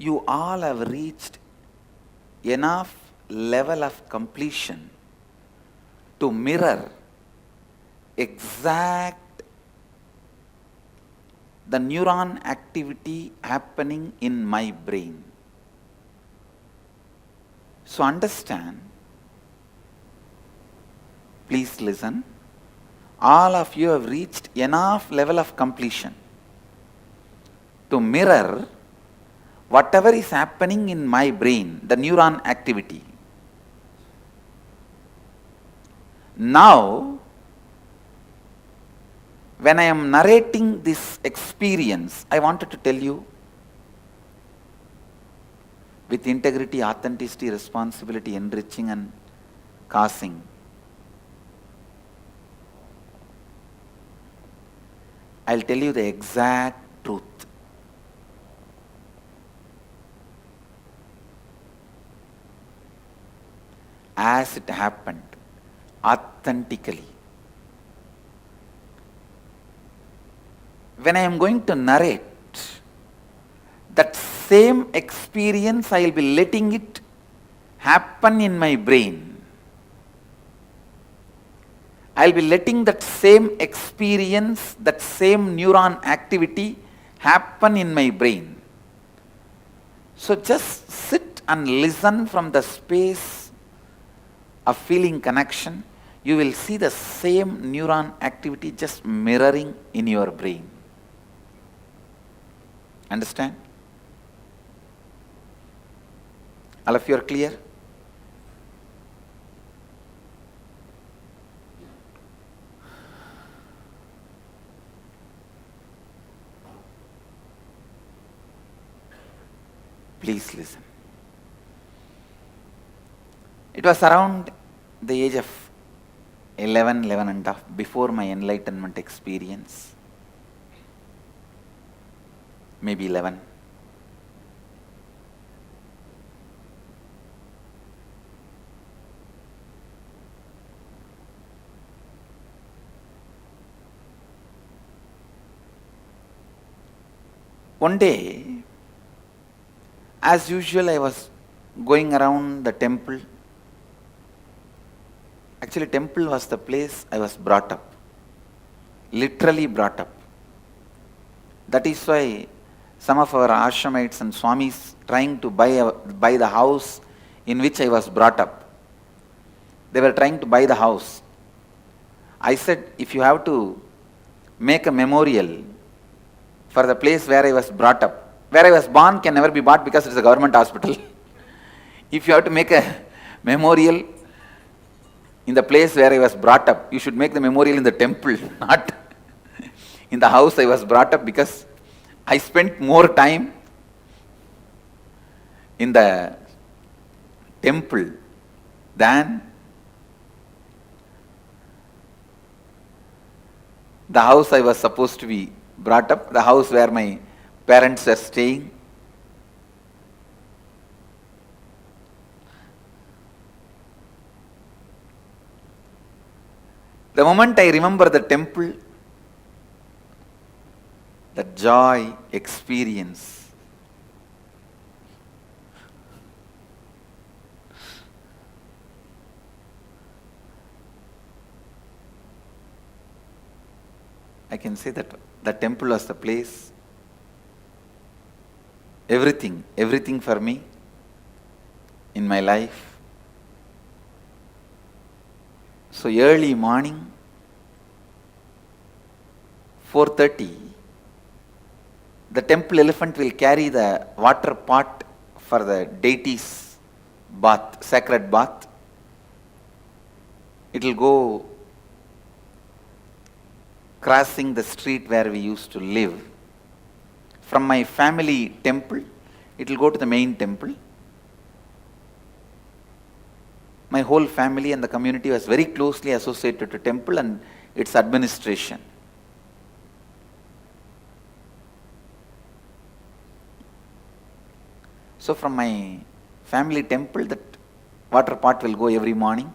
you all have reached enough level of completion to mirror exact the neuron activity happening in my brain. So understand, please listen, all of you have reached enough level of completion to mirror whatever is happening in my brain, the neuron activity. Now, when I am narrating this experience, I wanted to tell you with integrity, authenticity, responsibility, enriching and causing. I'll tell you the exact truth. As it happened, authentically. When I am going to narrate that same experience, I will be letting it happen in my brain. I will be letting that same experience, that same neuron activity happen in my brain. So just sit and listen from the space of feeling connection. You will see the same neuron activity just mirroring in your brain. Understand? All of you are clear? Please listen. It was around the age of 11 and a half, before my enlightenment experience. Maybe 11. One day, as usual, I was going around the temple. Actually, temple was the place I was brought up. Literally brought up. That is why some of our ashramites and swamis trying to buy the house in which I was brought up. They were trying to buy the house. I said, if you have to make a memorial for the place where I was brought up, where I was born can never be bought because it is a government hospital. If you have to make a memorial in the place where I was brought up, you should make the memorial in the temple, not in the house I was brought up, because I spent more time in the temple than the house I was supposed to be brought up, the house where my parents were staying. The moment I remember the temple, the joy experience, I can say that the temple was the place, everything for me in my life. So early morning, 4:30, the temple elephant will carry the water pot for the deity's bath, sacred bath. It will go crossing the street where we used to live. From my family temple, it will go to the main temple. My whole family and the community was very closely associated to temple and its administration. So from my family temple, that water pot will go every morning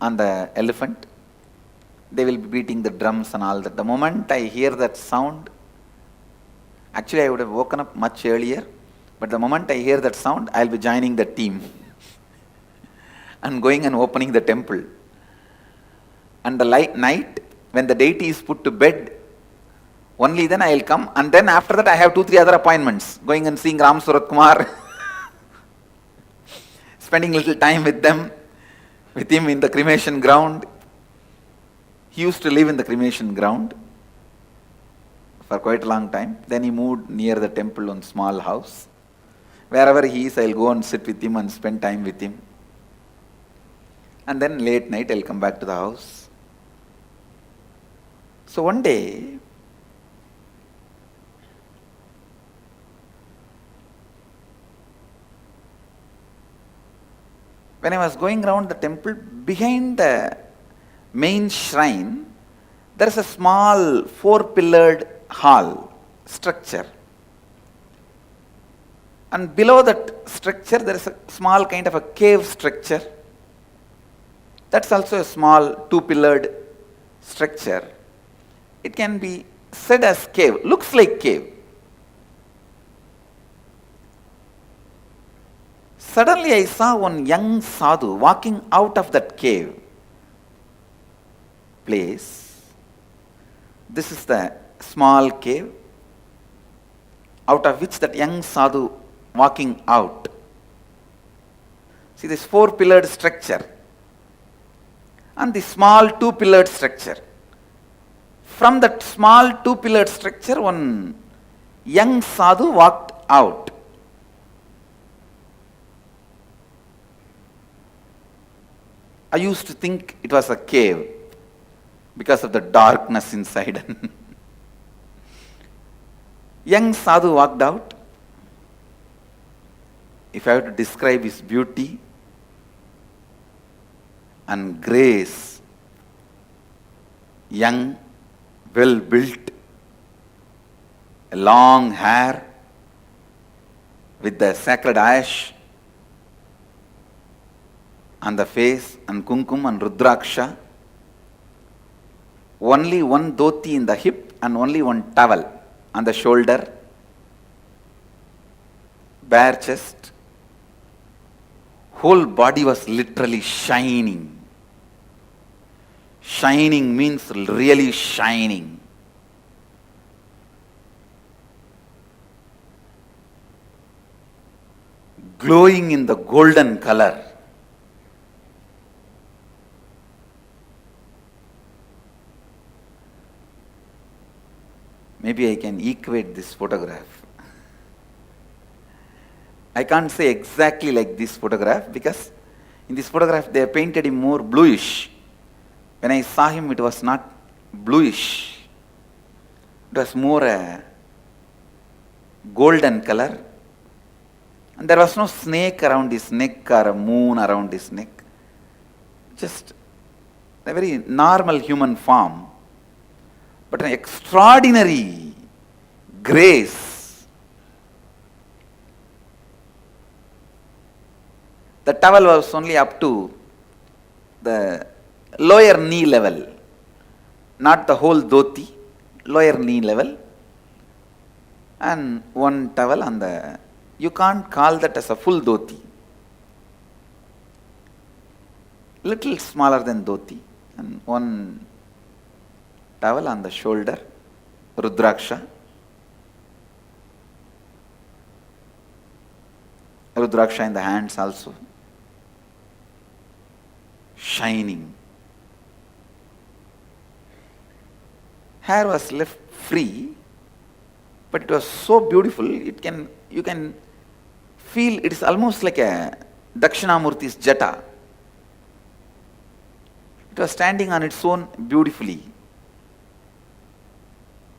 on the elephant. They will be beating the drums and all that. The moment I hear that sound, actually I would have woken up much earlier, But the moment I hear that sound, I'll be joining the team and going and opening the temple. And the night, when the deity is put to bed, only then I will come. And then after that, I have 2-3 other appointments. Going and seeing Ram Surat Kumar, spending little time with him in the cremation ground. He used to live in the cremation ground for quite a long time. Then he moved near the temple on small house. Wherever he is, I'll go and sit with him and spend time with him. And then late night, I'll come back to the house. So one day, when I was going around the temple, behind the main shrine, there is a small 4-pillared hall structure. And below that structure, there is a small kind of a cave structure. That's also a small 2-pillared structure. It can be said as cave, looks like cave. Suddenly I saw one young sadhu walking out of that cave place. This is the small cave out of which that young sadhu walking out. See this 4-pillared structure and the small 2-pillared structure. From that small 2-pillared structure, one young sadhu walked out. I used to think it was a cave because of the darkness inside. Young sadhu walked out. If I have to describe his beauty and grace, young, well built, long hair with the sacred ash on the face and kumkum and rudraksha, only one dhoti in the hip and only one towel on the shoulder, bare chest, whole body was literally shining. Shining means really shining. Glowing in the golden color. Maybe I can equate this photograph. I can't say exactly like this photograph because in this photograph they painted him more bluish. When I saw him, it was not bluish. It was more a golden color. And there was no snake around his neck or a moon around his neck. Just a very normal human form. But an extraordinary grace. The towel was only up to the lower knee level, not the whole dhoti, lower knee level, and one towel on the, you can't call that as a full dhoti. Little smaller than dhoti, and one towel on the shoulder, rudraksha. Rudraksha in the hands also. Shining. Hair was left free, but it was so beautiful, you can feel it is almost like a Dakshinamurti's jata. It was standing on its own beautifully.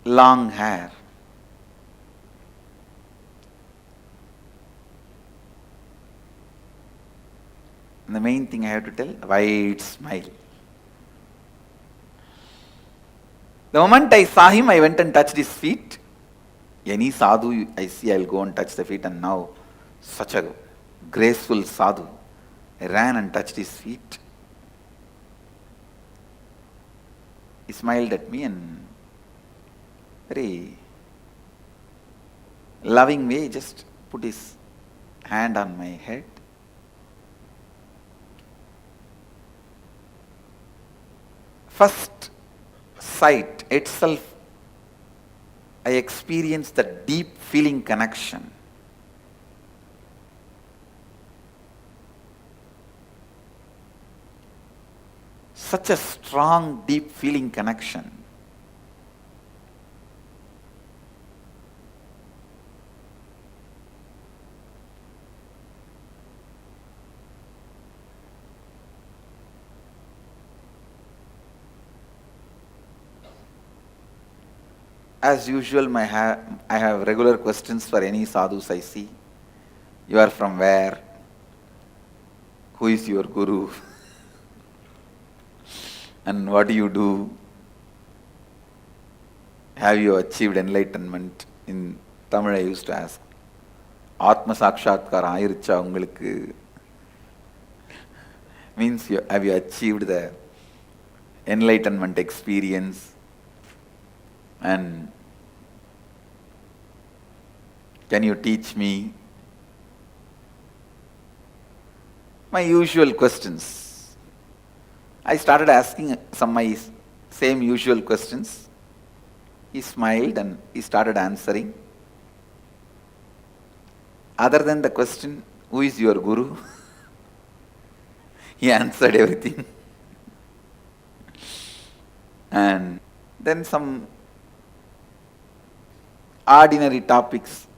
Long hair. And the main thing I have to tell, wide smile. The moment I saw him, I went and touched his feet. Any sadhu I see, I'll go and touch the feet, and now such a graceful sadhu. I ran and touched his feet. He smiled at me and very loving way just put his hand on my head. First sight itself, I experienced the deep feeling connection. Such a strong, deep feeling connection. As usual, I have regular questions for any sadhus I see. You are from where? Who is your guru? And what do you do? Have you achieved enlightenment? In Tamil I used to ask, Atma Sakshatkar Ayiricha ungalukku? Means have you achieved the enlightenment experience? And can you teach me? My usual questions. I started asking some my same usual questions. He smiled and he started answering. Other than the question, who is your guru? He answered everything. And then some ordinary topics.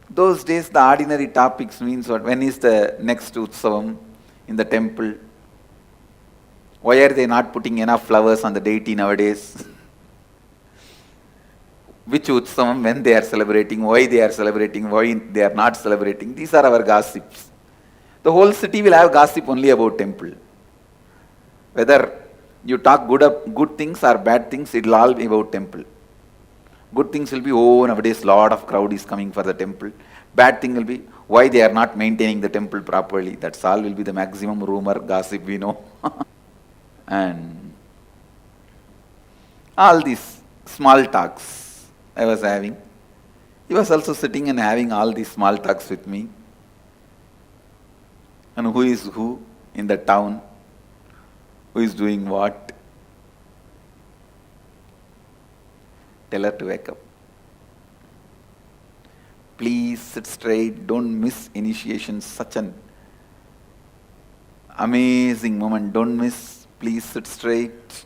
Those days the ordinary topics means what? When is the next Utsavam in the temple? Why are they not putting enough flowers on the deity nowadays? Which Utsavam, when they are celebrating, why they are celebrating, why they are not celebrating. These are our gossips. The whole city will have gossip only about temple. Whether you talk good things or bad things, it will all be about temple. Good things will be, oh, nowadays lot of crowd is coming for the temple. Bad thing will be, why they are not maintaining the temple properly. That's all will be the maximum rumor, gossip we know. And all these small talks I was having. He was also sitting and having all these small talks with me. And who is who in the town? Who is doing what? Tell her to wake up. Please sit straight. Don't miss initiation. Such an amazing moment. Don't miss. Please sit straight.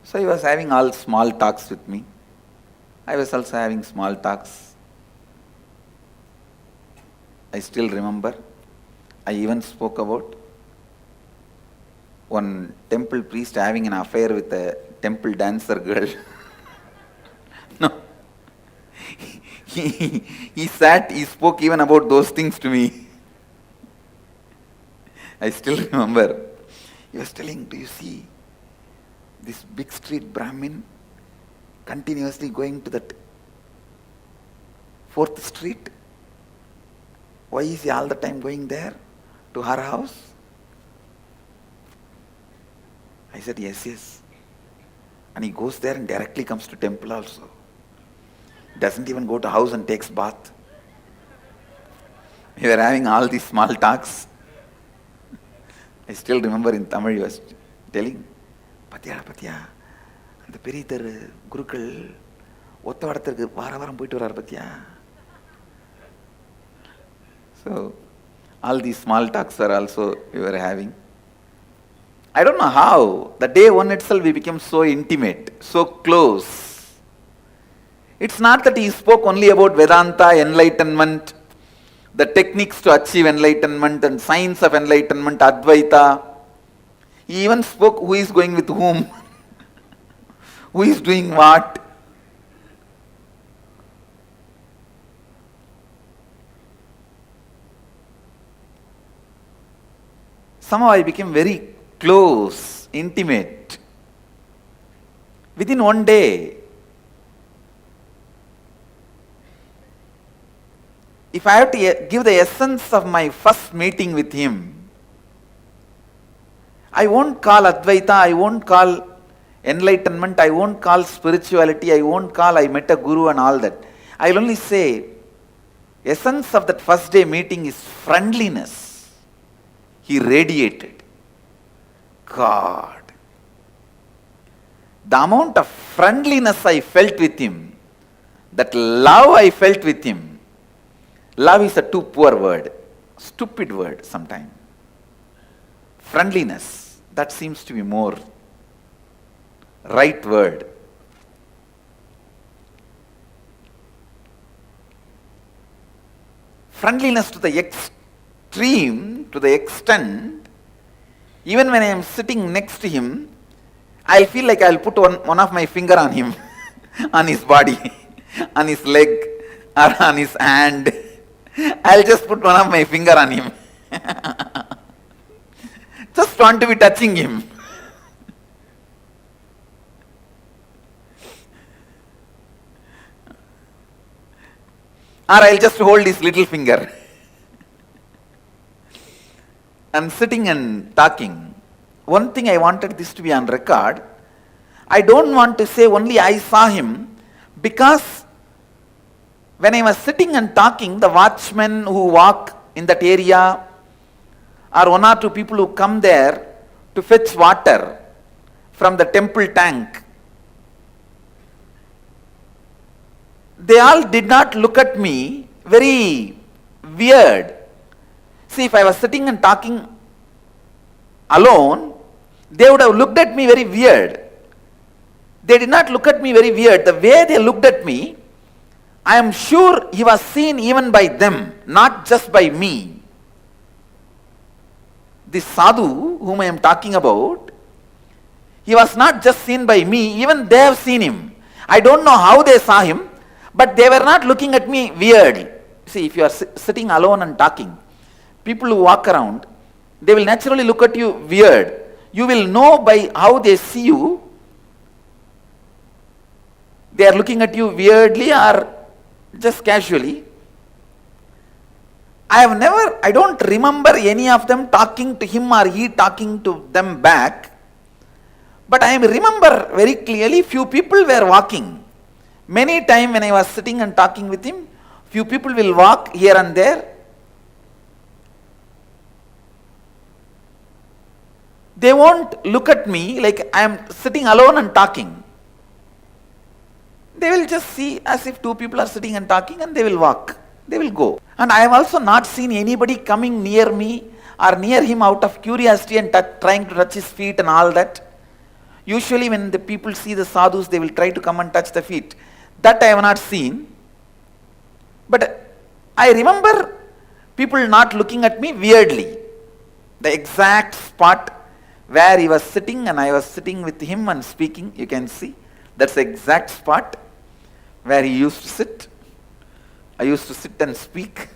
So he was having all small talks with me. I was also having small talks. I still remember, I even spoke about one temple priest having an affair with a temple dancer girl. No. He sat, he spoke even about those things to me. I still remember. He was telling, do you see this big street Brahmin continuously going to that 4th street? Why is he all the time going there to her house? I said, yes. And he goes there and directly comes to temple also. Doesn't even go to house and takes bath. We were having all these small talks. I still remember in Tamil he was telling, Patya, அந்த பெரிய தெரு குருக்கள் ஒத்த வாரத்திற்கு வாரம் போயிட்டு வரார் பத்தியா. So, all these small talks were also we were having. I don't know how. The day one itself we became so intimate, so close. It's not that he spoke only about Vedanta, enlightenment, the techniques to achieve enlightenment and science of enlightenment, Advaita. He even spoke who is going with whom, who is doing what. Somehow I became very close, intimate. Within one day, if I have to give the essence of my first meeting with him, I won't call Advaita, I won't call enlightenment, I won't call spirituality, I won't call I met a guru and all that. I will only say, essence of that first day meeting is friendliness. He radiated. God. The amount of friendliness I felt with him, that love I felt with him. Love is a too poor word, stupid word sometimes. Friendliness, that seems to be more right word. Friendliness to the extreme, to the extent, even when I am sitting next to him, I feel like I'll put one of my finger on him, on his body, on his leg, or on his hand. I'll just put one of my finger on him. Just want to be touching him. Or I'll just hold his little finger. And sitting and talking. One thing I wanted this to be on record. I don't want to say only I saw him, because when I was sitting and talking, the watchmen who walk in that area, or one or two people who come there to fetch water from the temple tank, they all did not look at me very weird. See, if I was sitting and talking alone, they would have looked at me very weird. They did not look at me very weird. The way they looked at me, I am sure he was seen even by them, not just by me. This sadhu whom I am talking about, he was not just seen by me, even they have seen him. I don't know how they saw him, but they were not looking at me weird. See, if you are sitting alone and talking, people who walk around, they will naturally look at you weird. You will know by how they see you, they are looking at you weirdly or just casually. I don't remember any of them talking to him or he talking to them back. But I remember very clearly few people were walking. Many times when I was sitting and talking with him, few people will walk here and there. They won't look at me like I am sitting alone and talking. They will just see as if two people are sitting and talking, and they will walk. They will go. And I have also not seen anybody coming near me or near him out of curiosity and trying to touch his feet and all that. Usually when the people see the sadhus, they will try to come and touch the feet. That I have not seen. But I remember people not looking at me weirdly. The exact spot where he was sitting and I was sitting with him and speaking, you can see. That's the exact spot where he used to sit. I used to sit and speak.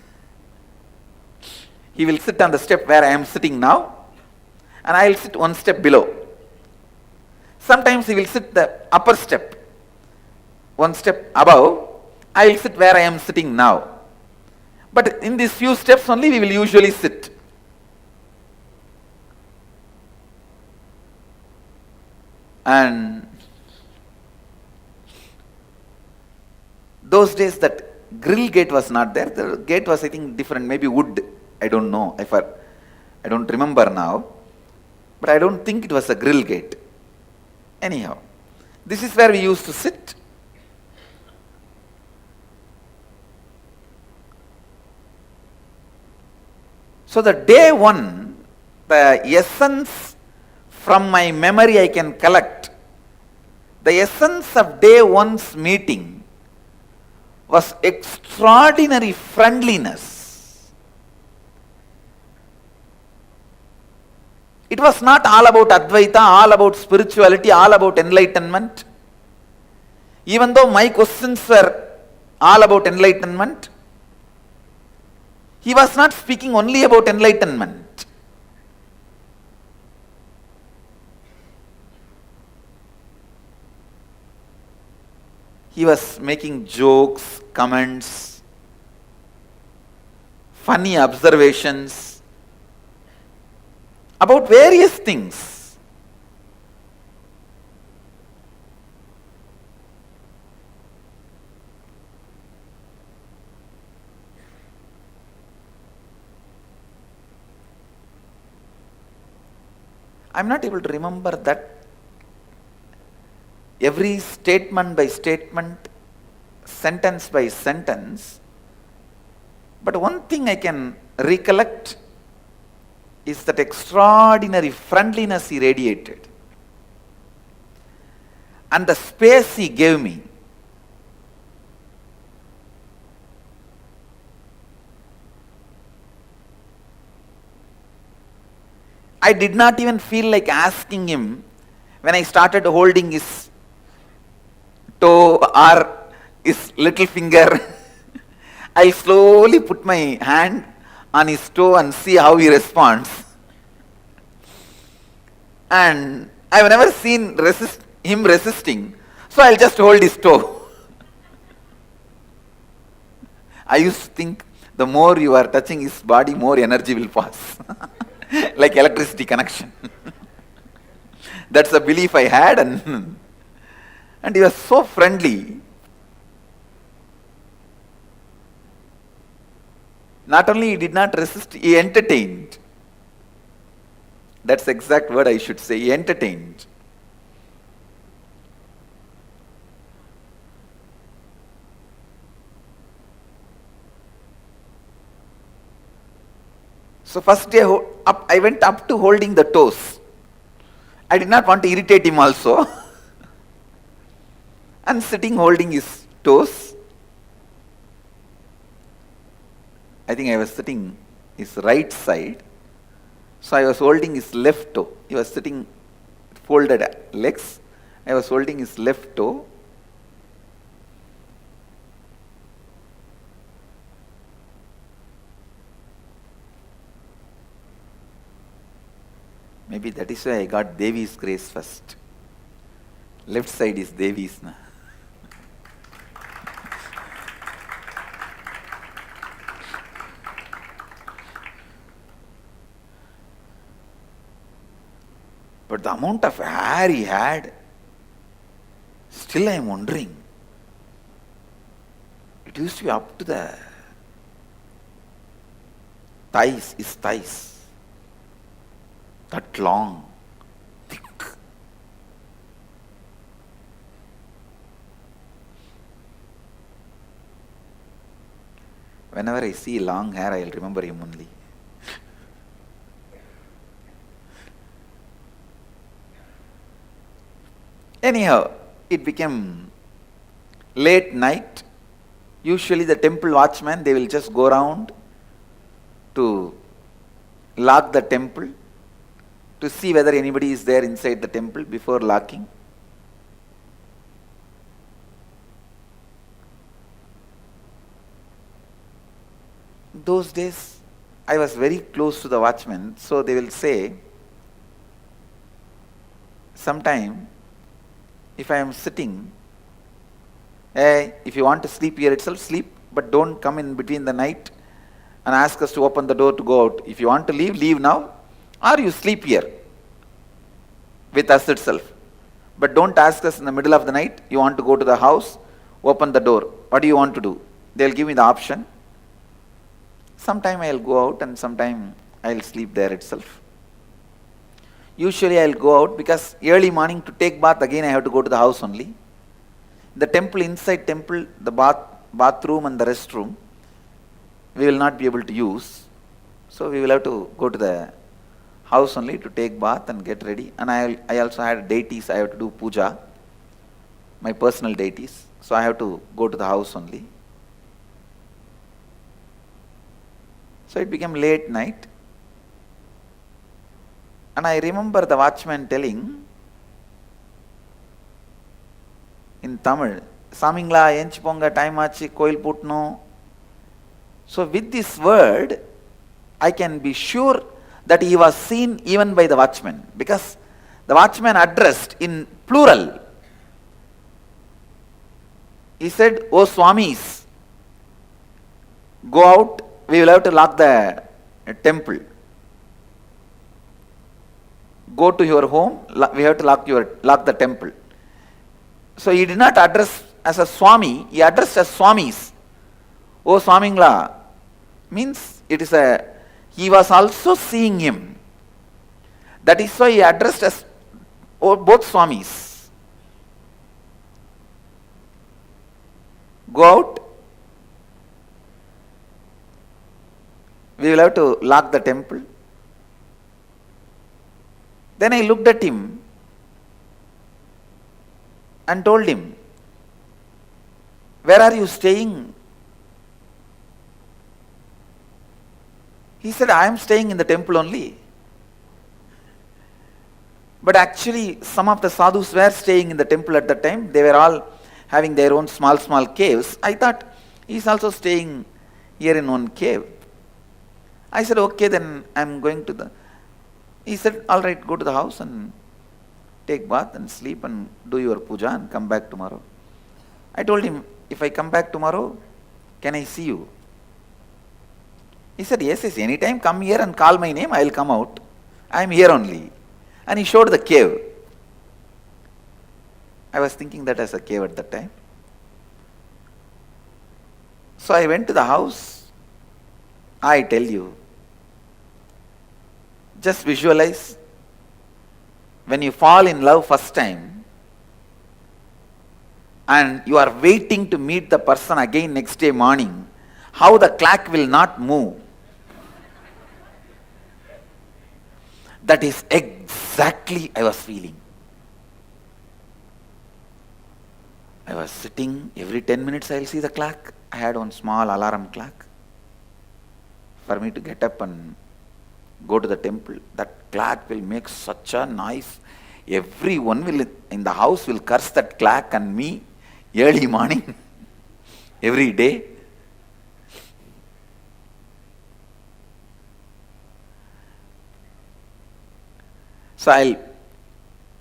He will sit on the step where I am sitting now, and I will sit one step below. Sometimes he will sit the upper step, one step above. I will sit where I am sitting now. But in these few steps only we will usually sit. And those days that grill gate was not there. The gate was, I think, different, maybe wood. I don't know. I don't remember now. But I don't think it was a grill gate. Anyhow, this is where we used to sit. So the day one, the essence from my memory I can collect. The essence of day one's meeting was extraordinary friendliness. It was not all about Advaita, all about spirituality, all about enlightenment. Even though my questions were all about enlightenment, he was not speaking only about enlightenment. He was making jokes, comments. funny observations about various things. I'm not able to remember that every statement by statement, sentence by sentence, but one thing I can recollect is that extraordinary friendliness he radiated and the space he gave me. I did not even feel like asking him when I started holding his toe or his little finger. I slowly put my hand on his toe and see how he responds. And I've never seen him resisting, so I'll just hold his toe. I used to think the more you are touching his body, more energy will pass. Like electricity connection. That's the belief I had, and he was so friendly. Not only he did not resist, he entertained. That's the exact word I should say. He entertained. So first day I went up to holding the toes. I did not want to irritate him also. And sitting holding his toes. I think I was sitting his right side. So I was holding his left toe. He was sitting folded legs. I was holding his left toe. Maybe that is why I got Devi's grace first. Left side is Devi's. But the amount of hair he had, still I am wondering. It used to be up to the thighs, his thighs. That long, thick. Whenever I see long hair, I will remember him only. Anyhow, it became late night. Usually the temple watchmen, they will just go around to lock the temple, to see whether anybody is there inside the temple before locking. Those days, I was very close to the watchmen, so they will say, sometime, if I am sitting, hey, if you want to sleep here itself, sleep, but don't come in between the night and ask us to open the door to go out. If you want to leave, leave now, or you sleep here with us itself. But don't ask us in the middle of the night, you want to go to the house, open the door. What do you want to do? They'll give me the option. Sometime I'll go out and sometime I'll sleep there itself. Usually I'll go out because early morning to take bath, again I have to go to the house only. The temple, inside temple, the bathroom and the restroom, we will not be able to use. So we will have to go to the house only to take bath and get ready. And I also had deities, I have to do puja, my personal deities. So I have to go to the house only. So it became late night. And I remember the watchman telling in Tamil, Samingla, Enchiponga, time achi, koil putno. So with this word, I can be sure that he was seen even by the watchman, because the watchman addressed in plural. He said, "O Swamis, go out we will have to lock the temple. Go to your home, we have to lock the temple. So he did not address as a Swami, he addressed as Swamis. Oh Swamingla, means he was also seeing him. That is why he addressed as both Swamis. Go out. We will have to lock the temple. Then I looked at him and told him, where are you staying? He said, I am staying in the temple only. But actually, some of the sadhus were staying in the temple at that time. They were all having their own small caves. I thought, he is also staying here in one cave. I said, okay, then I am going to the... He said, all right, go to the house and take bath and sleep and do your puja and come back tomorrow. I told him, if I come back tomorrow, can I see you? He said, yes, anytime come here and call my name, I will come out. I am here only. And he showed the cave. I was thinking that as a cave at that time. So I went to the house. I tell you, just visualize when you fall in love first time and you are waiting to meet the person again next day morning, how the clock will not move. That is exactly I was feeling. I was sitting, every 10 minutes I will see the clock. I had one small alarm clock for me to get up and go to the temple. That clock will make such a noise. Everyone will in the house will curse that clock and me early morning every day. So I'll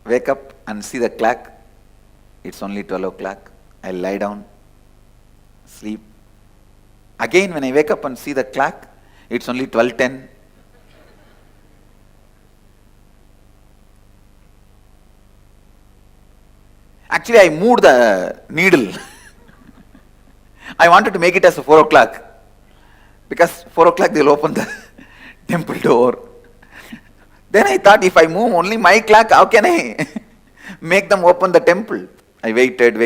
wake up and see the clock. It's only 12 o'clock. I'll lie down, sleep. Again when I wake up and see the clock, it's only 12:10. Actually, I moved the needle. I wanted to make it as a 4 o'clock. Because 4 o'clock they'll open the temple door. Then I thought, if I move only my clock, how can I make them open the temple? I waited.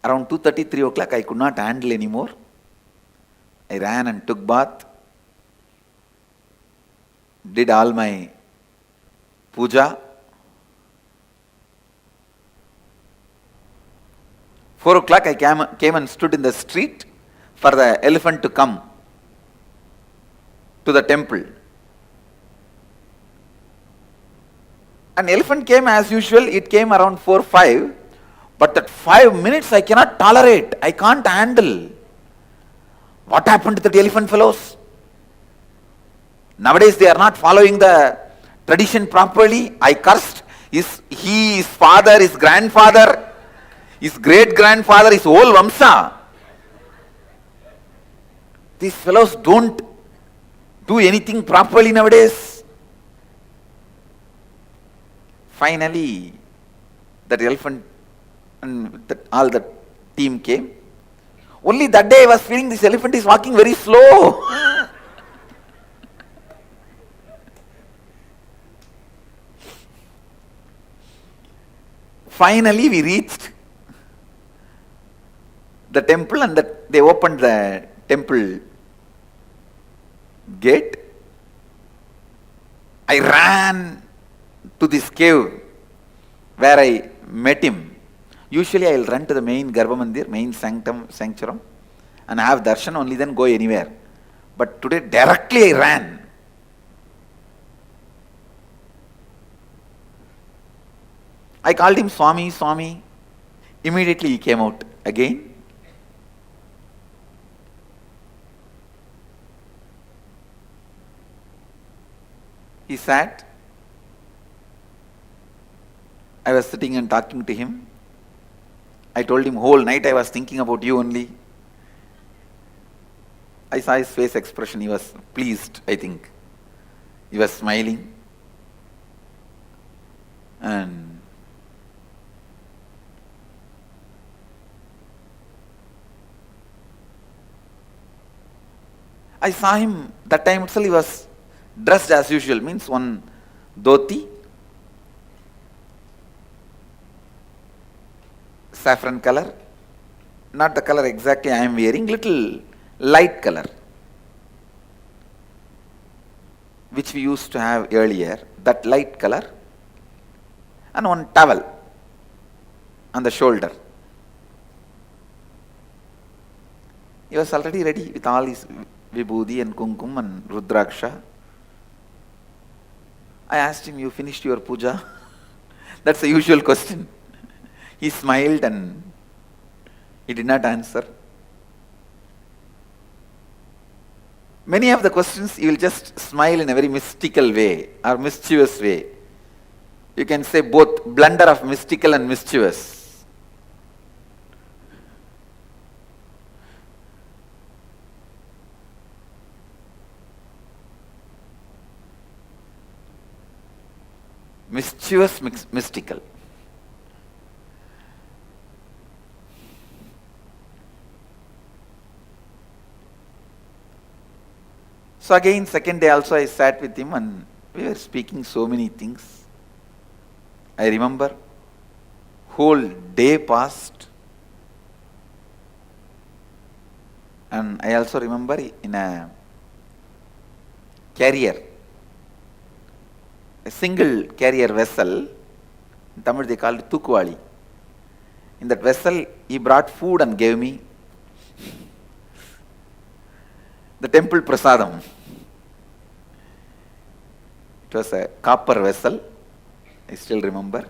Around 2:30, 3 o'clock, I could not handle anymore. I ran and took bath, did all my puja. 4 o'clock, I came and stood in the street for the elephant to come to the temple. An elephant came as usual. It came around 4-5. But that 5 minutes I cannot tolerate. I can't handle. What happened to the elephant fellows? Nowadays they are not following the tradition properly. I cursed his father, his grandfather, his great-grandfather, his whole Vamsa. These fellows don't do anything properly nowadays. Finally, that elephant and all the team came. Only that day I was feeling this elephant is walking very slow. Finally, we reached the temple and they opened the temple gate. I ran to this cave where I met him. Usually I will run to the main Garbha Mandir, main sanctum, and have darshan, only then go anywhere. But today directly I ran. I called him Swami, Swami. Immediately he came out again. He sat. I was sitting and talking to him. I told him, whole night I was thinking about you only. I saw his face expression. He was pleased, I think. He was smiling. And I saw him, that time itself he was dressed as usual, means one dhoti, saffron color, not the color exactly I am wearing, little light color, which we used to have earlier, that light color, and one towel on the shoulder. He was already ready with all his vibhudi and kumkum and rudraksha. I asked him, you finished your puja? That's the usual question. He smiled and he did not answer. Many of the questions you will just smile in a very mystical way or mischievous way. You can say both blunder of mystical and mischievous. Mischievous, mystical. So again, second day also I sat with him and we were speaking so many things. I remember whole day passed, and I also remember in a carrier, a single carrier vessel, in Tamil they called it Tukuvali. In that vessel he brought food and gave me the temple prasadam. It was a copper vessel, I still remember,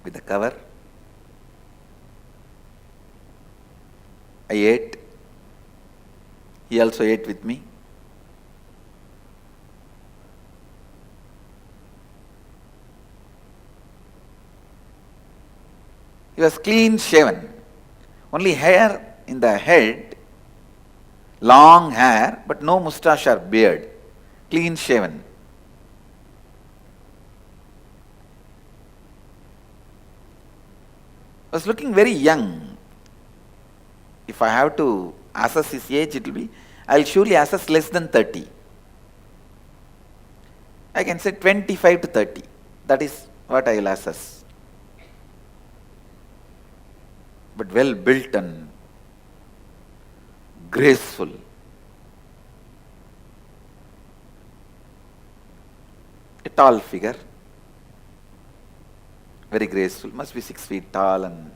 with the cover. I ate. He also ate with me. He was clean shaven. Only hair in the head, long hair, but no moustache or beard. Clean shaven. Was looking very young. If I have to assess his age, it will be, I will surely assess less than 30. I can say 25 to 30. That is what I will assess. But well built and graceful. A tall figure. Very graceful, must be 6 feet tall and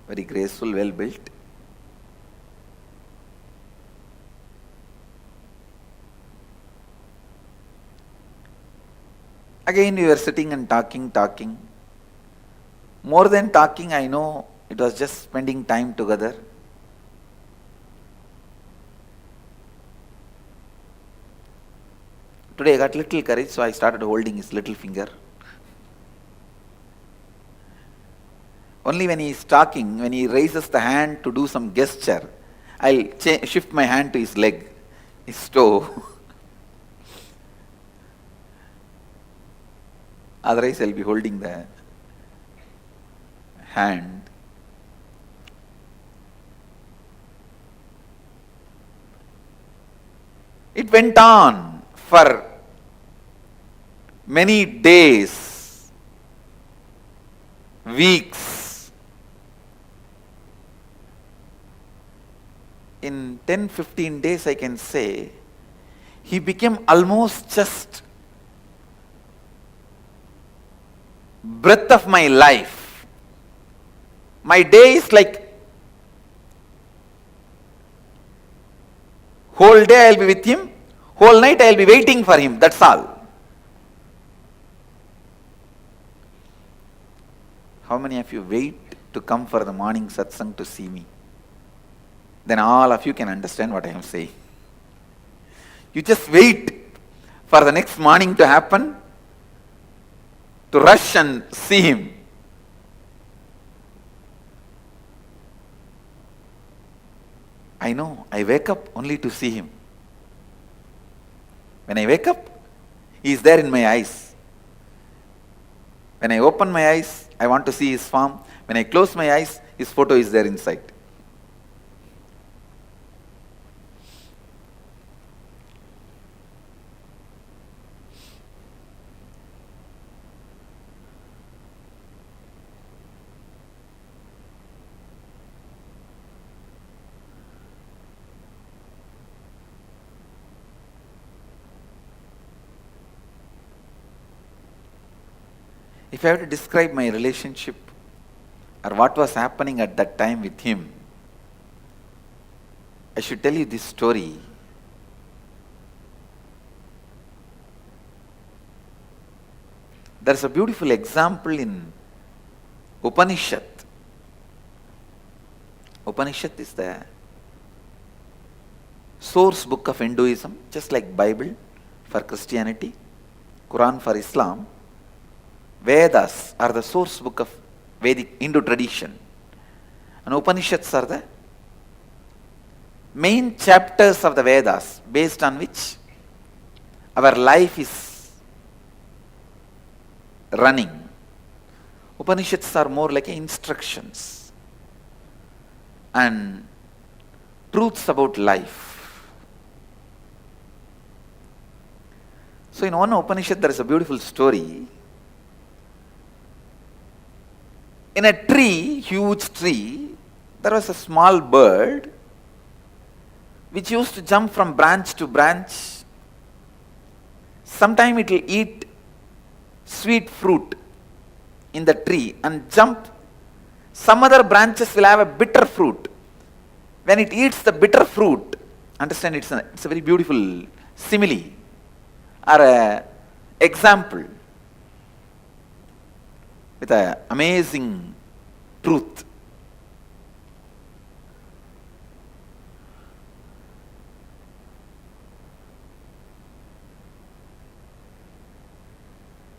very graceful, well built. Again we were sitting and talking. More than talking, I know it was just spending time together. Today I got little courage, so I started holding his little finger. Only when he is talking, when he raises the hand to do some gesture, I'll shift my hand to his leg, his toe. Otherwise I'll be holding the hand. It went on for many days, weeks. In 10-15 days, I can say, he became almost just breath of my life. My day is like whole day I'll be with him, whole night I'll be waiting for him, that's all. How many of you wait to come for the morning satsang to see me? Then all of you can understand what I am saying. You just wait for the next morning to happen, to rush and see him. I know, I wake up only to see him. When I wake up, he is there in my eyes. When I open my eyes, I want to see his form. When I close my eyes, his photo is there inside. If I have to describe my relationship or what was happening at that time with him, I should tell you this story. There is a beautiful example in Upanishad. Upanishad is the source book of Hinduism, just like Bible for Christianity, Quran for Islam. Vedas are the source book of Vedic Hindu tradition, and Upanishads are the main chapters of the Vedas based on which our life is running. Upanishads are more like instructions and truths about life. So in one Upanishad there is a beautiful story. In a tree, huge tree, there was a small bird which used to jump from branch to branch. Sometime it will eat sweet fruit in the tree and jump. Some other branches will have a bitter fruit. When it eats the bitter fruit, understand it's a very beautiful simile or a example with an amazing truth.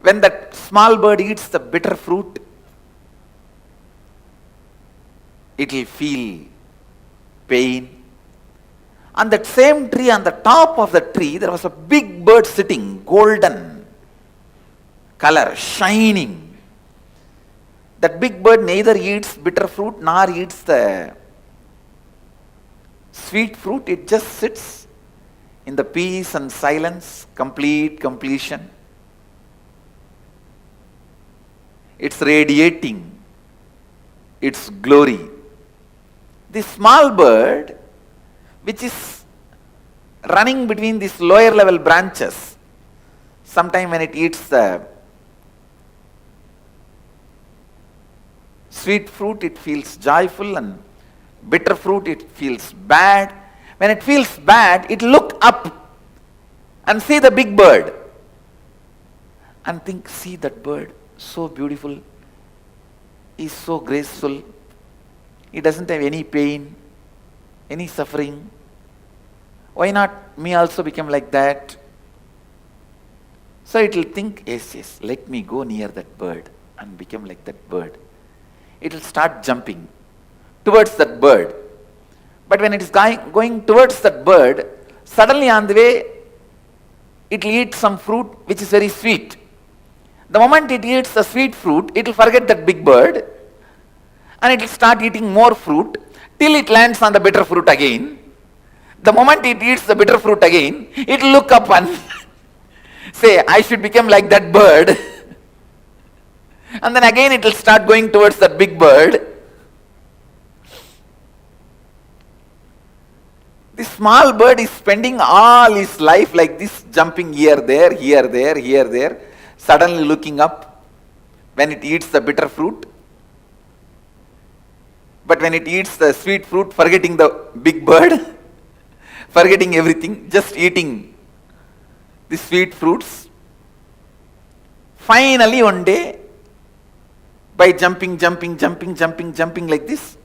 When that small bird eats the bitter fruit, it will feel pain. On that same tree, on the top of the tree, there was a big bird sitting, golden color, shining. That big bird neither eats bitter fruit nor eats the sweet fruit. It just sits in the peace and silence, complete completion. It's radiating its glory. This small bird, which is running between these lower level branches, sometime when it eats the sweet fruit, it feels joyful, and bitter fruit, it feels bad. When it feels bad, it look up and see the big bird and think, see that bird, so beautiful, he's so graceful, he doesn't have any pain, any suffering. Why not me also become like that? So it will think, yes, let me go near that bird and become like that bird. It will start jumping towards that bird. But when it is going towards that bird, suddenly on the way, it will eat some fruit which is very sweet. The moment it eats the sweet fruit, it will forget that big bird and it will start eating more fruit till it lands on the bitter fruit again. The moment it eats the bitter fruit again, it will look up and say, I should become like that bird. And then again it will start going towards that big bird. This small bird is spending all his life like this, jumping here, there, here, there, here, there, suddenly looking up when it eats the bitter fruit. But when it eats the sweet fruit, forgetting the big bird, forgetting everything, just eating the sweet fruits. Finally one day, by jumping like this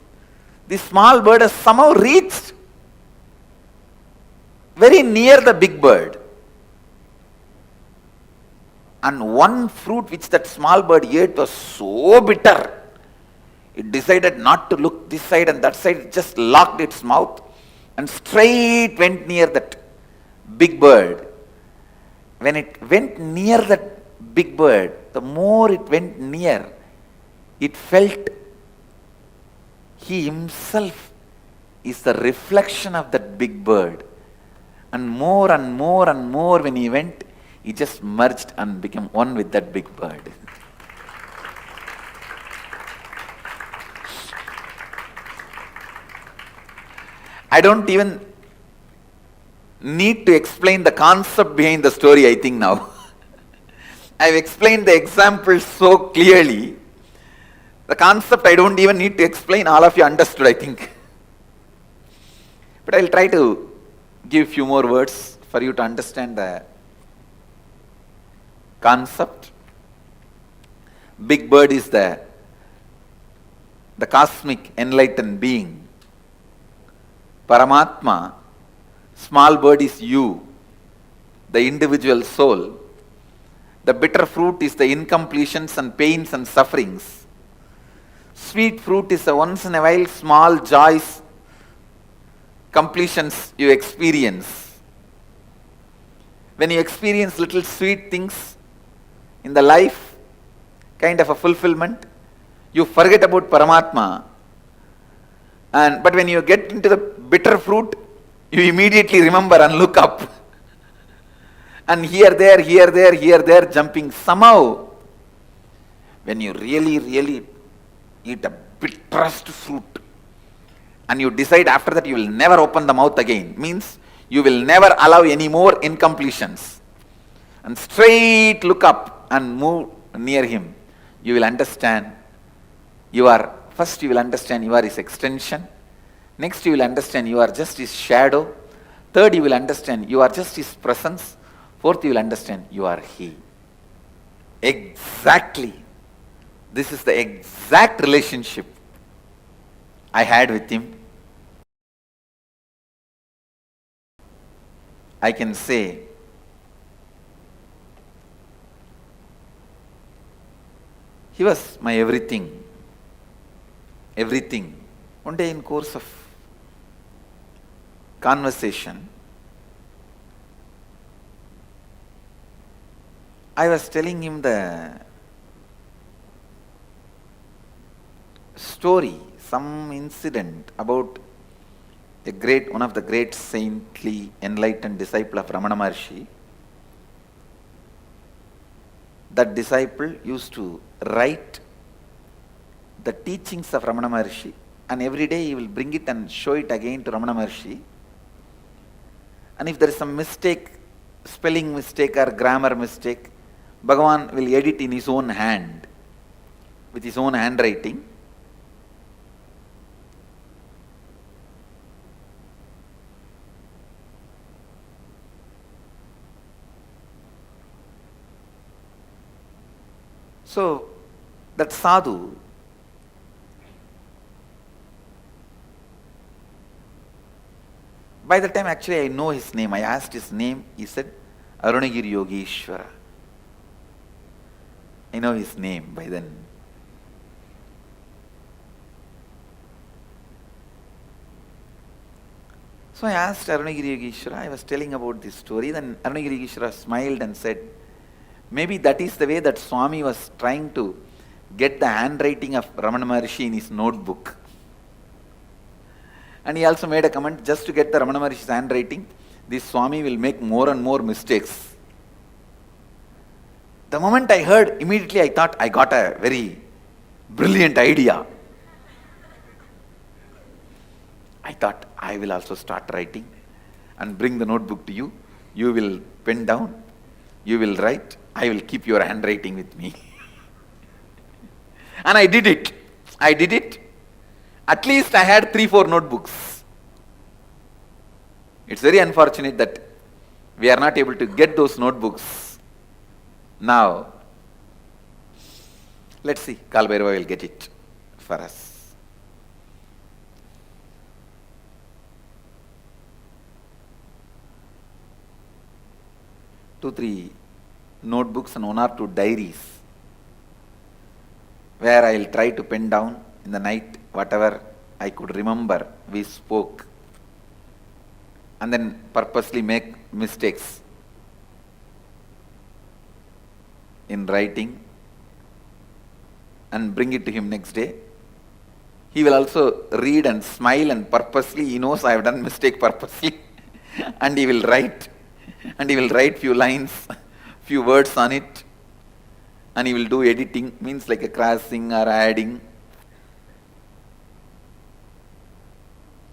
small bird has somehow reached very near the big bird. And one fruit which that small bird ate was so bitter, it decided not to look this side and that side, it just locked its mouth, and straight went near that big bird. When it went near that big bird, the more it went near, it felt he himself is the reflection of that big bird. And more and more and more when he went, he just merged and became one with that big bird. I don't even need to explain the concept behind the story, I think now. I've explained the example so clearly. The concept I don't even need to explain, all of you understood, I think. But I'll try to give few more words for you to understand the concept. Big bird is the cosmic enlightened being. Paramatma, small bird is you, the individual soul. The bitter fruit is the incompletions and pains and sufferings. Sweet fruit is the once in a while small joys, completions you experience. When you experience little sweet things in the life, kind of a fulfillment, you forget about Paramatma. But when you get into the bitter fruit, you immediately remember and look up. And here, there, jumping. Somehow, when you really eat a bitterest fruit, and you decide after that you will never open the mouth again, means you will never allow any more incompletions, and straight look up and move near him, you will understand first you will understand you are his extension. Next you will understand you are just his shadow. Third you will understand you are just his presence. Fourth you will understand you are he. Exactly. This is the exact relationship I had with him. I can say he was my everything. Everything. One day in course of conversation, I was telling him the story, some incident about one of the great saintly enlightened disciple of Ramana Maharshi. That disciple used to write the teachings of Ramana Maharshi, and every day he will bring it and show it again to Ramana Maharshi. And if there is some mistake, spelling mistake or grammar mistake, Bhagavan will edit in his own hand, with his own handwriting. So, that sadhu, by the time actually I know his name, I asked his name, he said, Arunagiri Yogeshwara. I know his name by then. So I asked Arunagiri Yogeshwara, I was telling about this story, then Arunagiri Yogeshwara smiled and said, maybe that is the way that Swami was trying to get the handwriting of Ramana Maharshi in his notebook. And he also made a comment, just to get the Ramana Maharshi's handwriting, this Swami will make more and more mistakes. The moment I heard, immediately I thought I got a very brilliant idea. I thought I will also start writing and bring the notebook to you. You will pen down, you will write, I will keep your handwriting with me. And I did it. At least I had 3-4 notebooks. It's very unfortunate that we are not able to get those notebooks now. Let's see, Kal Bhairava will get it for us. Two, three notebooks and 1 or 2 diaries where I will try to pen down in the night whatever I could remember we spoke. and then purposely make mistakes in writing and bring it to him next day. He will also read and smile, and purposely he knows I have done mistake purposely and he will write few lines, few words on it, and he will do editing, means like a crossing or adding.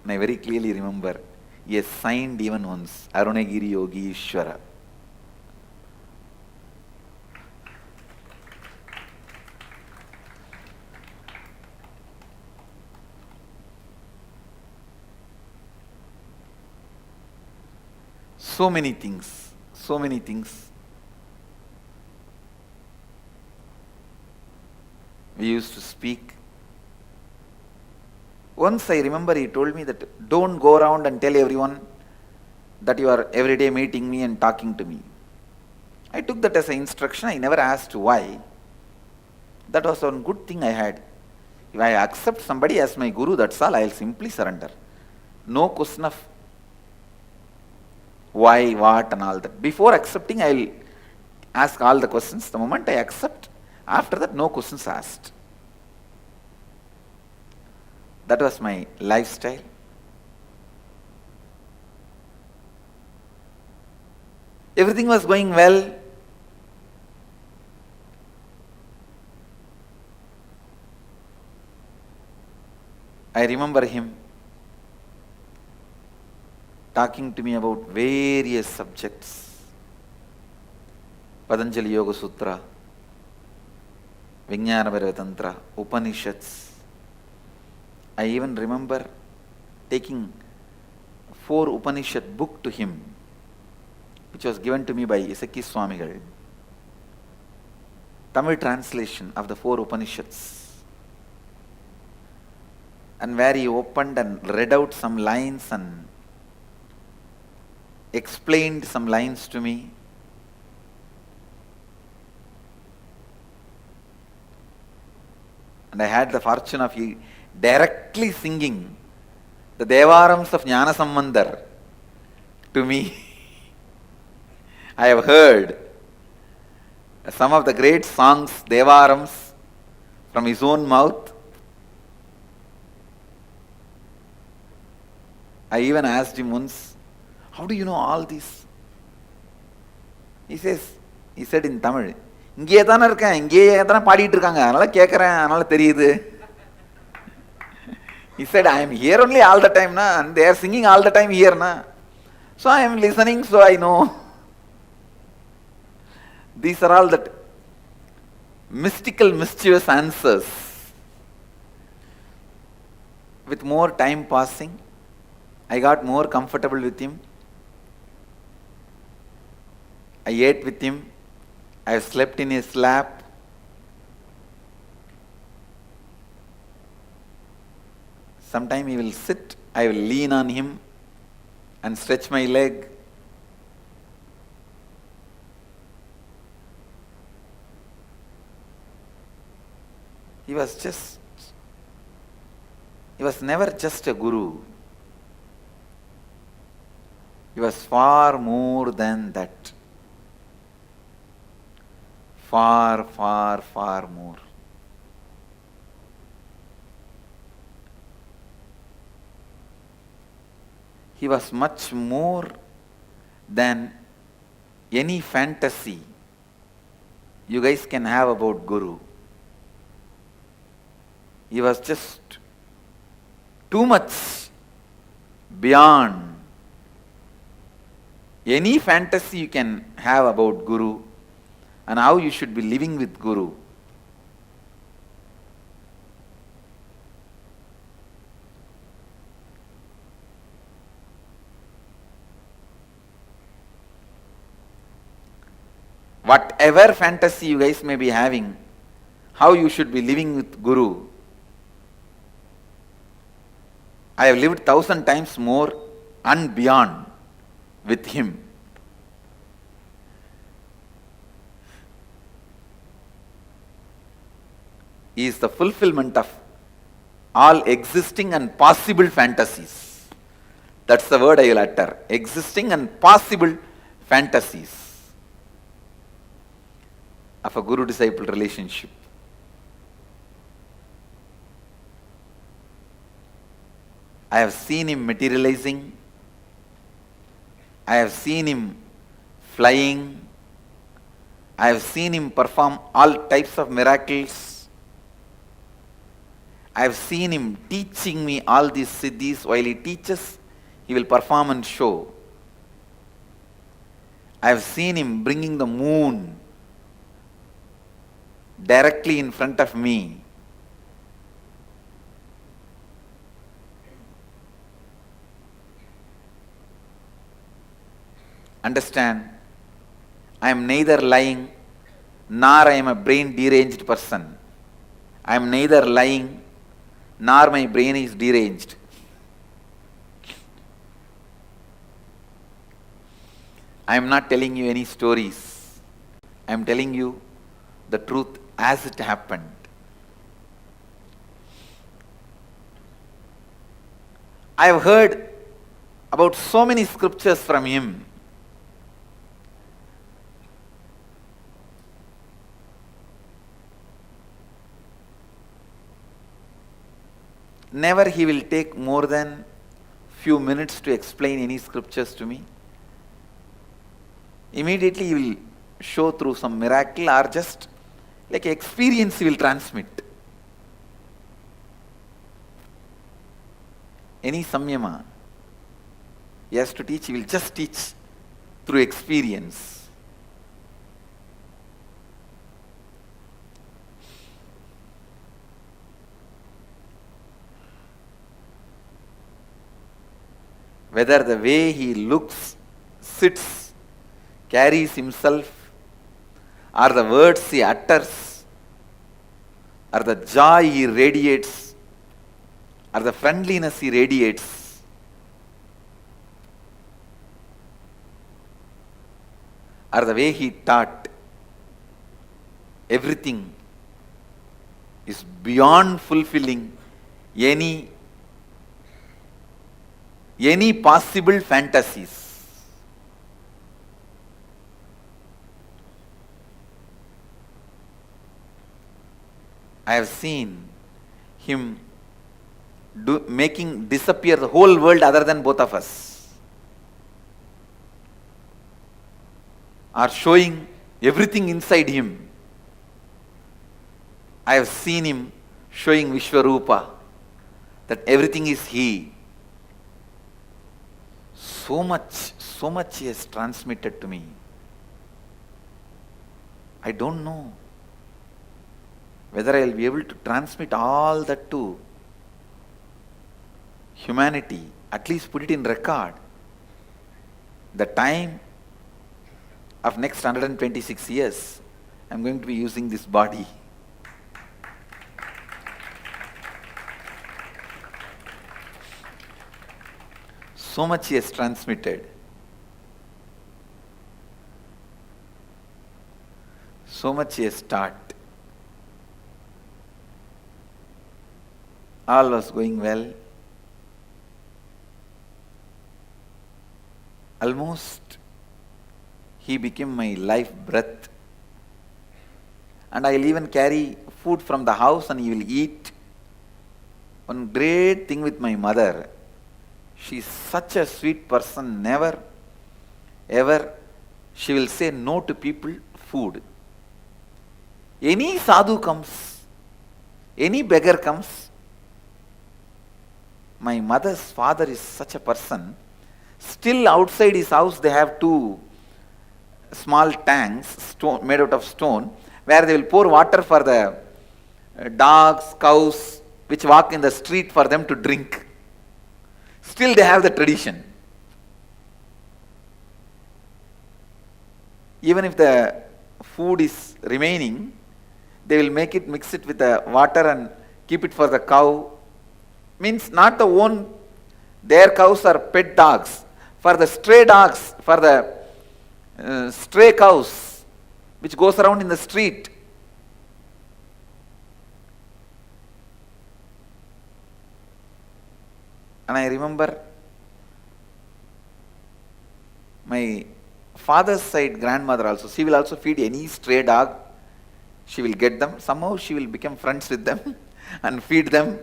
And I very clearly remember he has signed even once, Arunagiri Yogi Ishwara. So many things. We used to speak. Once I remember he told me that don't go around and tell everyone that you are every day meeting me and talking to me. I took that as an instruction. I never asked why. That was one good thing I had. If I accept somebody as my guru, that's all, I will simply surrender. No question of why, what and all that. Before accepting, I will ask all the questions. The moment I accept, after that no questions asked. That was my lifestyle. Everything was going well. I remember him talking to me about various subjects. Patanjali Yoga Sutra, Vijnana Bhairava Tantra, Upanishads. I even remember taking 4 Upanishad book to him, which was given to me by Isaki Swamigal. Tamil translation of the 4 Upanishads. And where he opened and read out some lines and explained some lines to me. And I had the fortune of directly singing the Devarams of Jnana Sambandar to me. I have heard some of the great songs, Devarams, from his own mouth. I even asked him once, how do you know all this? He said in Tamil, இங்கேயே தானே இருக்கேன், இங்கேயே தானே பாடிட்டு இருக்காங்க, அதனால கேட்குறேன், அதனால தெரியுது. He said, I am here only all the time, na, and they are singing all the time here, na. So I am listening, so I know. These are all that mystical, mischievous answers. With more time passing, I got more comfortable with him. I ate with him. I have slept in his lap. Sometime he will sit, I will lean on him and stretch my leg. He was never just a guru. He was far more than that. Far, far, far more. He was much more than any fantasy you guys can have about Guru. He was just too much beyond any fantasy you can have about Guru and how you should be living with Guru. Whatever fantasy you guys may be having, how you should be living with Guru, I have lived 1,000 times more and beyond with him. He is the fulfillment of all existing and possible fantasies. That's the word I will utter. Existing and possible fantasies of a guru-disciple relationship. I have seen him materializing. I have seen him flying. I have seen him perform all types of miracles. I have seen him teaching me all these siddhis. While he teaches, he will perform and show. I have seen him bringing the moon directly in front of me. Understand, I am neither lying nor I am a brain deranged person. I am neither lying nor my brain is deranged. I am not telling you any stories. I am telling you the truth as it happened. I have heard about so many scriptures from him. Never he will take more than few minutes to explain any scriptures to me. Immediately he will show through some miracle or just like experience he will transmit. Any samyama he has to teach, he will just teach through experience. Whether the way he looks, sits, carries himself, or the words he utters, or the joy he radiates, or the friendliness he radiates, or the way he taught, everything is beyond fulfilling any possible fantasies. I have seen him making disappear the whole world other than both of us, or showing everything inside him. I have seen him showing Vishwarupa, that everything is he. So much he has transmitted to me. I don't know whether I will be able to transmit all that to humanity, at least put it in record. The time of next 126 years, I am going to be using this body. So much he has transmitted. So much he has taught. All was going well. Almost he became my life breath. And I will even carry food from the house and he will eat. One great thing with my mother, she is such a sweet person, never, ever, she will say no to people, food. Any sadhu comes, any beggar comes, my mother's father is such a person, still outside his house they have two small tanks made out of stone, where they will pour water for the dogs, cows, which walk in the street for them to drink. Still they have the tradition. Even if the food is remaining, they will mix it with the water and keep it for the cow. Means not the own, their cows are pet dogs. For the stray dogs, for the stray cows, which goes around in the street. And I remember my father's side grandmother also, she will also feed any stray dog. She will get them. Somehow she will become friends with them and feed them.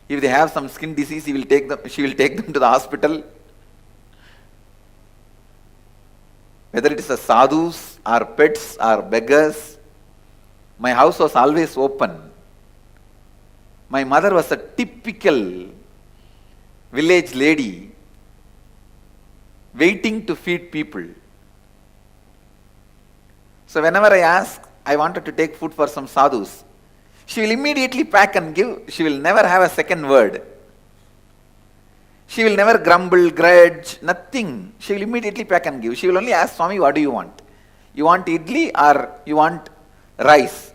If they have some skin disease, she will take them to the hospital. Whether it is a sadhus or pets or beggars, my house was always open. My mother was a typical village lady waiting to feed people. So whenever I ask, I wanted to take food for some sadhus, she will immediately pack and give. She will never have a second word. She will never grumble, grudge, nothing. She will immediately pack and give. She will only ask, Swami, what do you want? You want idli or you want rice?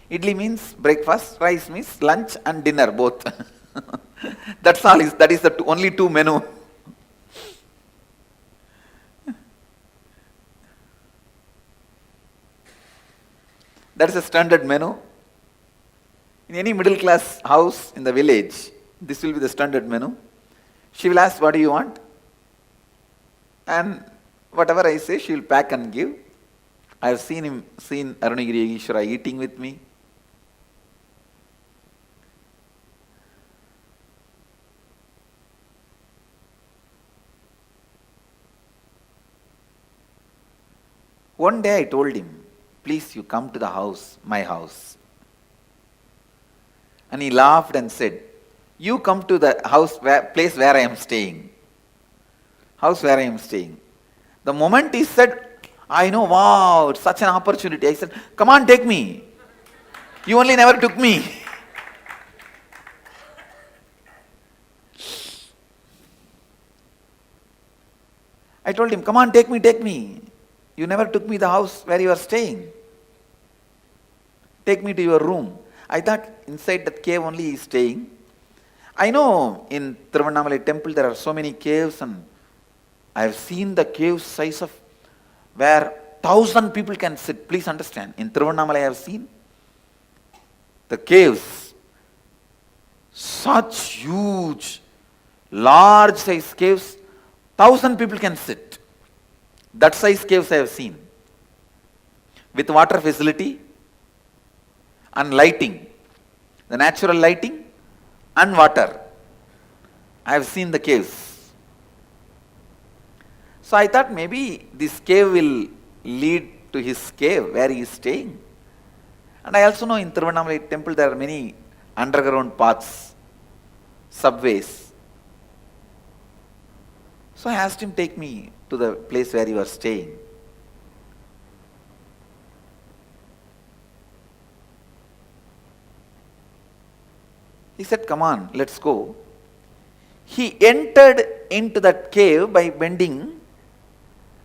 Idli means breakfast, rice means lunch and dinner, both. That's all. That is the only two menu. That is a standard menu. In any middle class house in the village, this will be the standard menu. She will ask, what do you want? And whatever I say, she will pack and give. I have seen Arunagiri Yogeshwara eating with me. One day I told him, please you come to the house, my house. And he laughed and said, you come to the place where I am staying. House where I am staying. The moment he said, I know, wow, it's such an opportunity. I said, come on, take me. You only never took me. I told him, come on, take me. You never took me to the house where you are staying. Take me to your room. I thought inside that cave only he is staying. I know in Tiruvannamalai temple there are so many caves, and I have seen the cave size of where 1,000 people can sit. Please understand, in Tiruvannamalai I have seen the caves, such huge, large size caves, 1,000 people can sit. That size caves I have seen, with water facility and lighting, the natural lighting and water. I have seen the caves. So I thought maybe this cave will lead to his cave where he is staying. And I also know in Tiruvannamalai temple there are many underground paths, subways. So I asked him, take me to the place where you are staying. He said, come on, let's go. He entered into that cave by bending,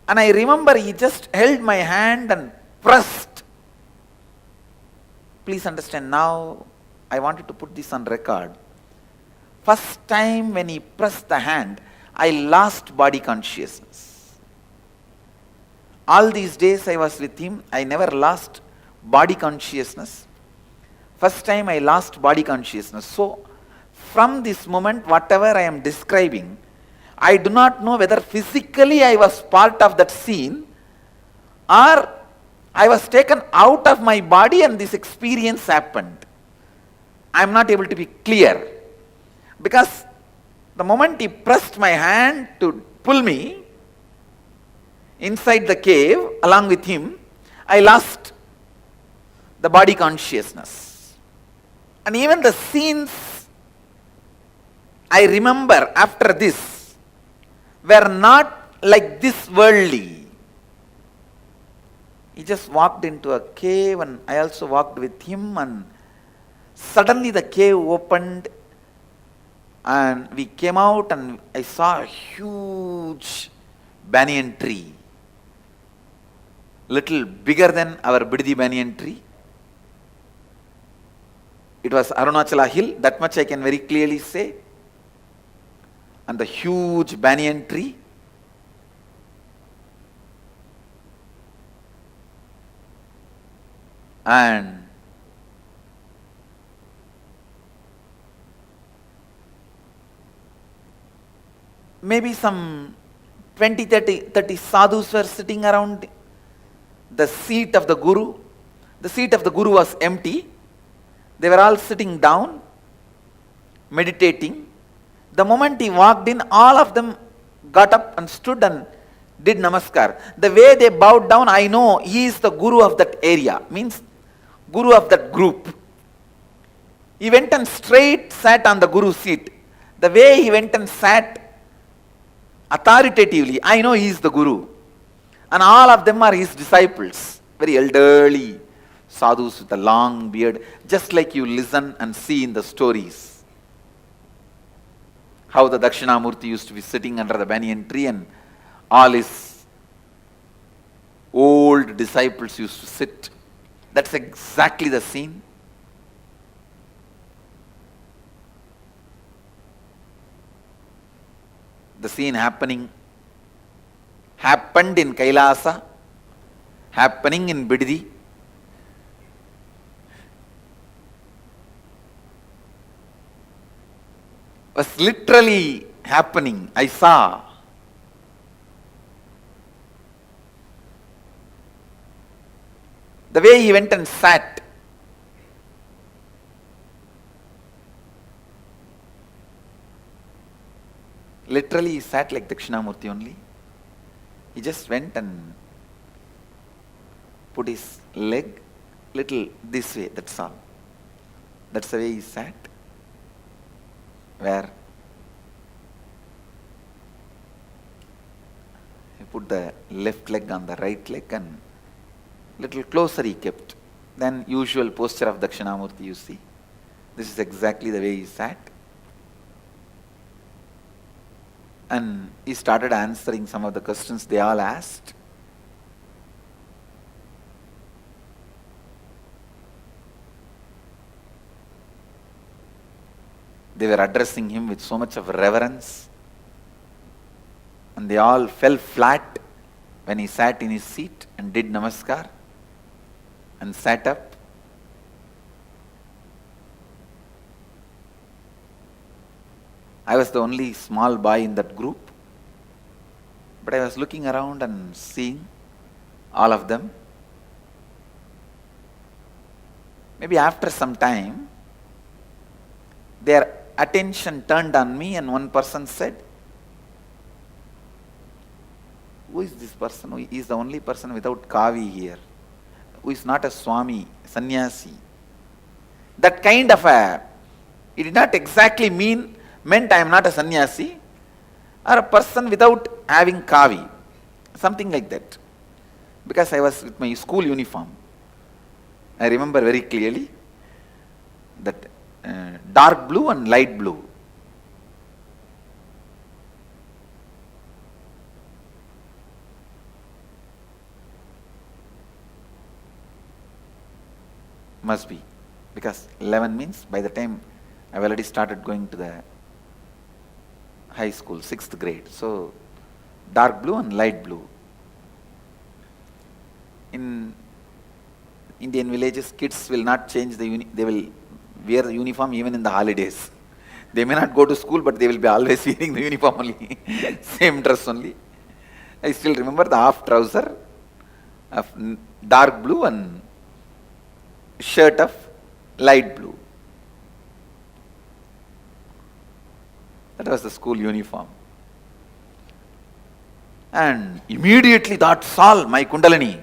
and I remember he just held my hand and pressed. Please understand, now I wanted to put this on record. First time when he pressed the hand, I lost body consciousness. All these days I was with him, I never lost body consciousness. First time I lost body consciousness. So, from this moment, whatever I am describing, I do not know whether physically I was part of that scene or I was taken out of my body and this experience happened. I am not able to be clear. Because the moment he pressed my hand to pull me inside the cave along with him, I lost the body consciousness. And even the scenes I remember after this were not like this worldly. He just walked into a cave and I also walked with him, and suddenly the cave opened and we came out and I saw a huge banyan tree, little bigger than our Bidadi banyan tree. It was Arunachala hill, that much I can very clearly say. And the huge banyan tree. And maybe some 20, 30 sadhus were sitting around the seat of the Guru. The seat of the Guru was empty. They were all sitting down, meditating. The moment he walked in, all of them got up and stood and did namaskar. The way they bowed down, I know he is the Guru of that area, means Guru of that group. He went and straight sat on the Guru's seat. The way he went and sat authoritatively, I know he is the Guru. And all of them are his disciples, very elderly sadhus with a long beard, just like you listen and see in the stories. How the Dakshinamurti used to be sitting under the banyan tree and all his old disciples used to sit. That's exactly the scene. The scene happened in Kailasa, happening in Biddi. Was literally happening. I saw. The way he went and sat. Literally he sat like Dakshinamurti only. He just went and put his leg little this way, that's all. That's the way he sat. Where he put the left leg on the right leg and little closer he kept than usual posture of Dakshinamurti, you see. This is exactly the way he sat. And he started answering some of the questions they all asked. They were addressing him with so much of reverence. And they all fell flat when he sat in his seat and did namaskar and sat up. I was the only small boy in that group, but I was looking around and seeing all of them. Maybe after some time, their attention turned on me and one person said, "Who is this person? Who is the only person without kavi here? Who is not a Swami, sannyasi?" That kind of it did not exactly meant I am not a sannyasi, or a person without having kavi, something like that. Because I was with my school uniform. I remember very clearly that dark blue and light blue. Must be, because 11 means by the time I've already started going to the high school, 6th grade. So, dark blue and light blue. In Indian villages, kids will not change they will wear the uniform even in the holidays. They may not go to school, but they will be always wearing the uniform only, same dress only. I still remember the half trouser of dark blue and shirt of light blue. That was the school uniform. And immediately that's all, my Kundalini.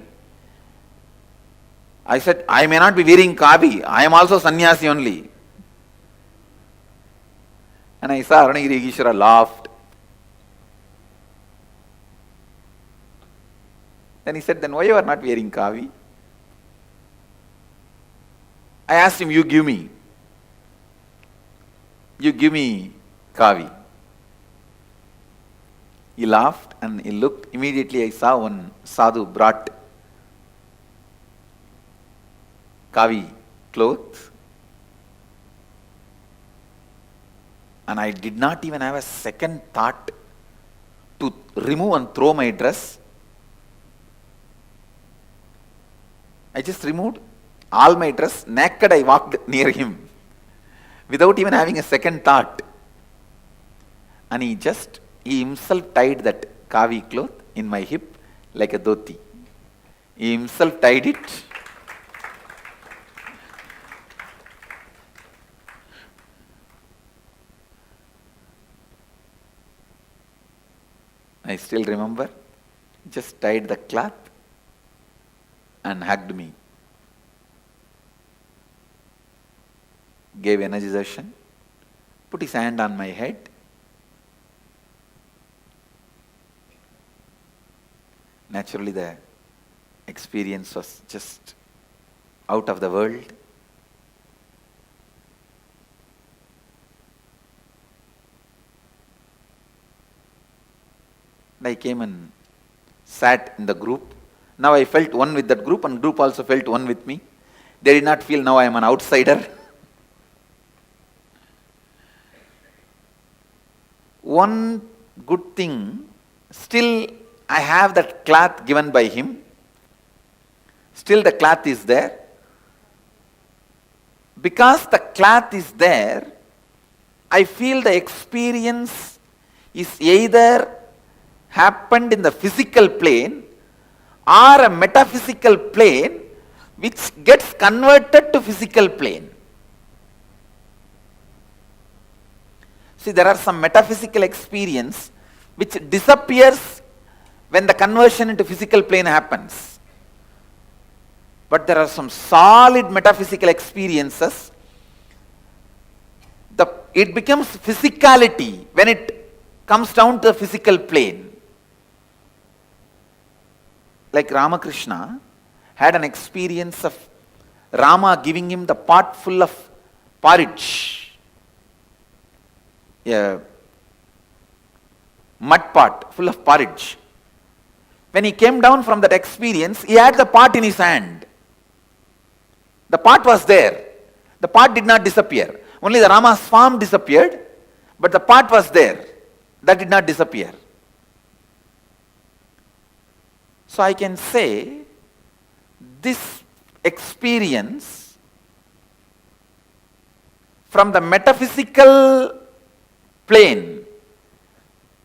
I said, I may not be wearing kavi, I am also sannyasi only. And I saw Aruණagiri Yogeshwara laughed. Then he said, then why you are not wearing kavi? I asked him, you give me kavi. He laughed and he looked. Immediately I saw one sadhu brought kavi clothes. And I did not even have a second thought to remove and throw my dress. I just removed all my dress. Naked I walked near him without even having a second thought. And he himself tied that kavi cloth in my hip like a dhoti. He himself tied it. I still remember, just tied the cloth and hugged me. Gave energization, put his hand on my head. Naturally, the experience was just out of the world. And I came and sat in the group. Now I felt one with that group, and group also felt one with me. They did not feel now I am an outsider. One good thing, still I have that cloth given by him. Still the cloth is there. Because the cloth is there, I feel the experience is either happened in the physical plane or a metaphysical plane which gets converted to physical plane. See, there are some metaphysical experience which disappears when the conversion into physical plane happens. But there are some solid metaphysical experiences. It becomes physicality when it comes down to the physical plane. Like Ramakrishna had an experience of Rama giving him the pot full of porridge, a mud pot full of porridge. When he came down from that experience, he had the pot in his hand. The pot was there. The pot did not disappear. Only the Rama's form disappeared, but the pot was there. That did not disappear. So I can say this experience from the metaphysical plane,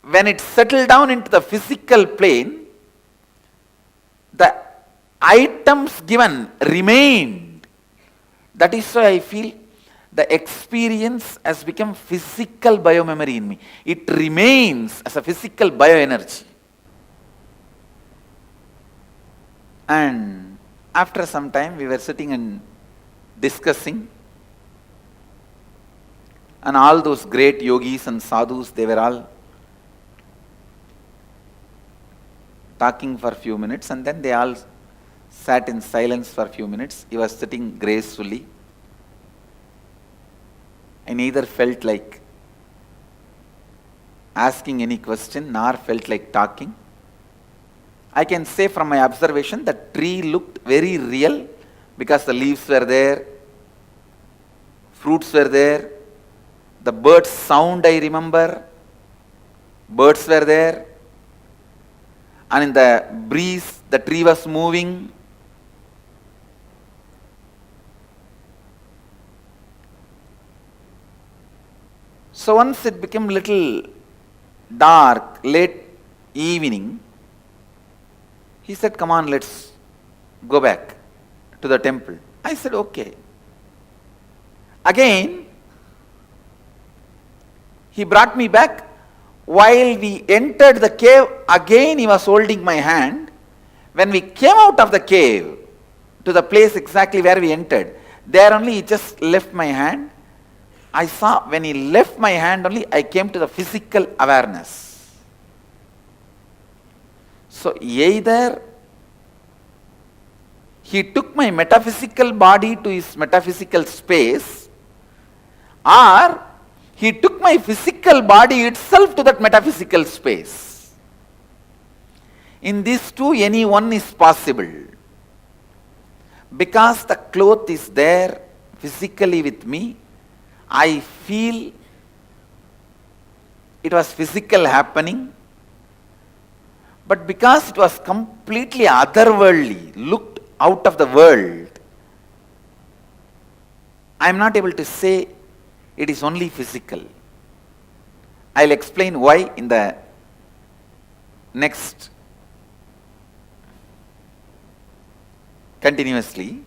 when it settled down into the physical plane, the items given remained. That is why I feel the experience has become physical biomemory in me. It remains as a physical bioenergy. And after some time, we were sitting and discussing, and all those great yogis and sadhus, they were all talking for a few minutes, and then they all sat in silence for a few minutes. He was sitting gracefully. I neither felt like asking any question nor felt like talking. I can say from my observation that tree looked very real because the leaves were there, fruits were there, the bird's sound I remember, birds were there, and in the breeze the tree was moving. So once it became little dark, late evening, he said, "Come on, let's go back to the temple." I said, "Okay." Again, he brought me back. While we entered the cave, again he was holding my hand. When we came out of the cave to the place exactly where we entered, there only he just left my hand. I saw when he left my hand only, I came to the physical awareness. So either he took my metaphysical body to his metaphysical space, or he took my physical body itself to that metaphysical space. In these two, any one is possible. Because the cloth is there physically with me, I feel it was physical happening. But because it was completely otherworldly, looked out of the world, I am not able to say it is only physical. I'll explain why in the Next, continuously,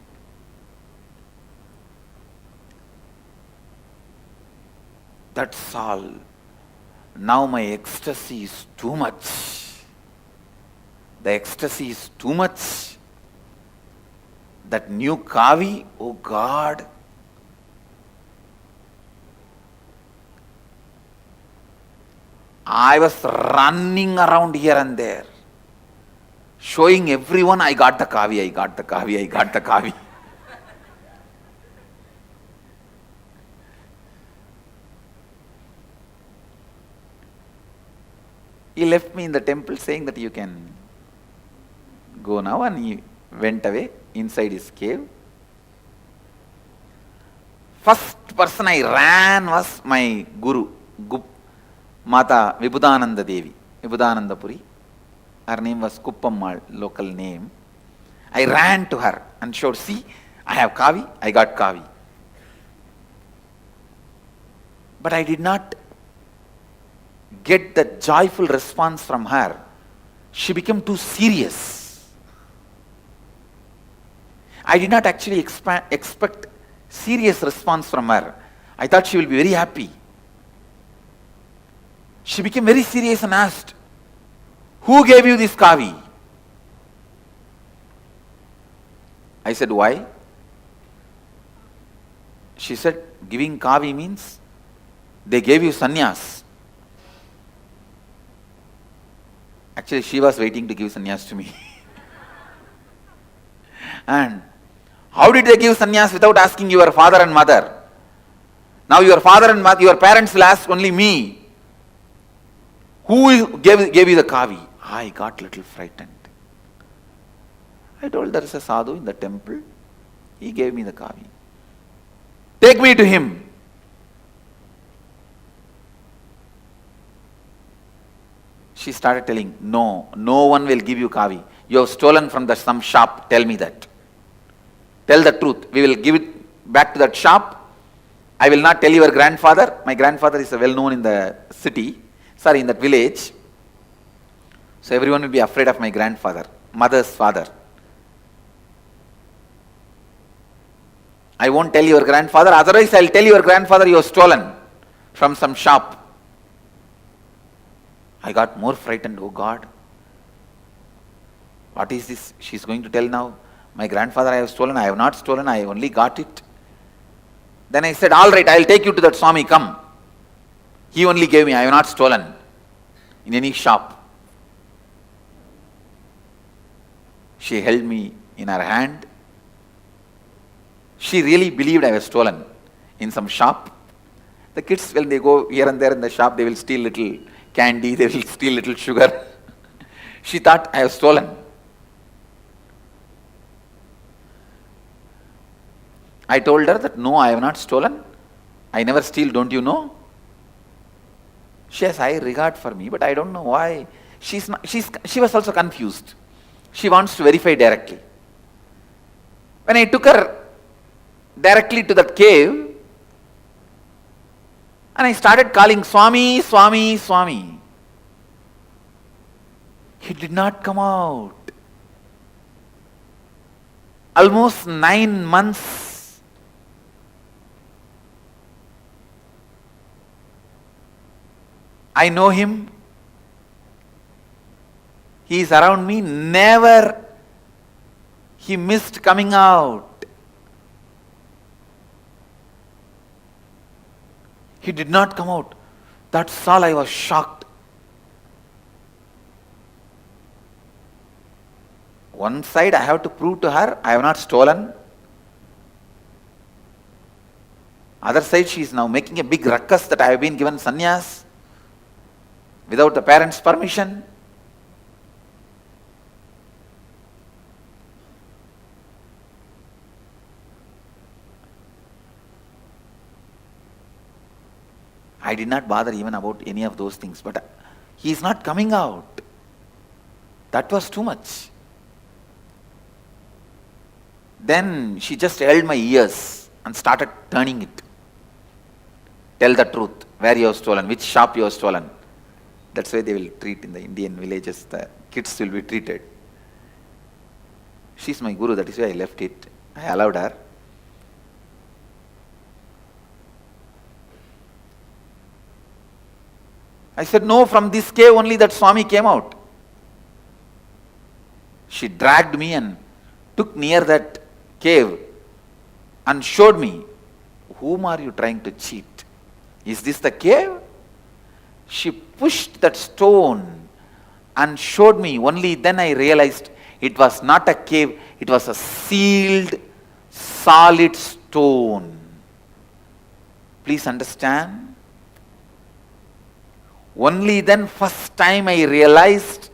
that's all. Now my ecstasy is too much. The ecstasy is too much. That new kavi, oh God. I was running around here and there, showing everyone I got the kavi, I got the kavi, I got the kavi. He left me in the temple saying that you can go now, and he went away inside his cave. First person I ran was my guru, Mata Vibhudananda Devi, Vibhudananda Puri. Her name was Kuppammal, local name. I ran to her and showed, see, I have kavi, I got kavi. But I did not get the joyful response from her. She became too serious. I did not actually expect serious response from her. I thought she will be very happy. She became very serious and asked, who gave you this kavi? I said, why? She said, giving kavi means they gave you sannyas. Actually, she was waiting to give sannyas to me. And how did they give sannyas without asking your father and mother? Now your father and mother, your parents will ask only me. Who gave you the kavi? I got a little frightened. I told there is a sadhu in the temple. He gave me the kavi. Take me to him. She started telling, no one will give you kavi. You have stolen from some shop. Tell me that. Tell the truth. We will give it back to that shop. I will not tell your grandfather. My grandfather is well known in the city. In that village. So everyone will be afraid of my grandfather, mother's father. I won't tell your grandfather, otherwise I'll tell your grandfather you have stolen from some shop. I got more frightened. Oh God, what is this she's going to tell now? My grandfather I have stolen. I have not stolen, I only got it. Then I said, all right, I'll take you to that Swami, come. He only gave me, I have not stolen in any shop. She held me in her hand. She really believed I was stolen in some shop. The kids, when they go here and there in the shop, they will steal little candy, they will steal little sugar. She thought I have stolen. I told her that no, I have not stolen. I never steal, don't you know? She has high regard for me, but I don't know why. She was also confused. She wants to verify directly. When I took her directly to that cave, and I started calling Swami, Swami, Swami, he did not come out. Almost 9 months. I know him. He is around me. Never he missed coming out. He did not come out. That's all. I was shocked. One side I have to prove to her I have not stolen. Other side she is now making a big ruckus that I have been given sannyas without the parents' permission. I did not bother even about any of those things, but he is not coming out. That was too much. Then she just held my ears and started turning it. Tell the truth, where you have stolen, which shop you have stolen. That's why they will treat in the Indian villages, the kids will be treated. She's my guru, that is why I left it. I allowed her. I said, no, from this cave only that Swami came out. She dragged me and took near that cave and showed me, whom are you trying to cheat? Is this the cave? She pushed that stone and showed me. Only then I realized it was not a cave, it was a sealed, solid stone. Please understand. Only then, first time I realized,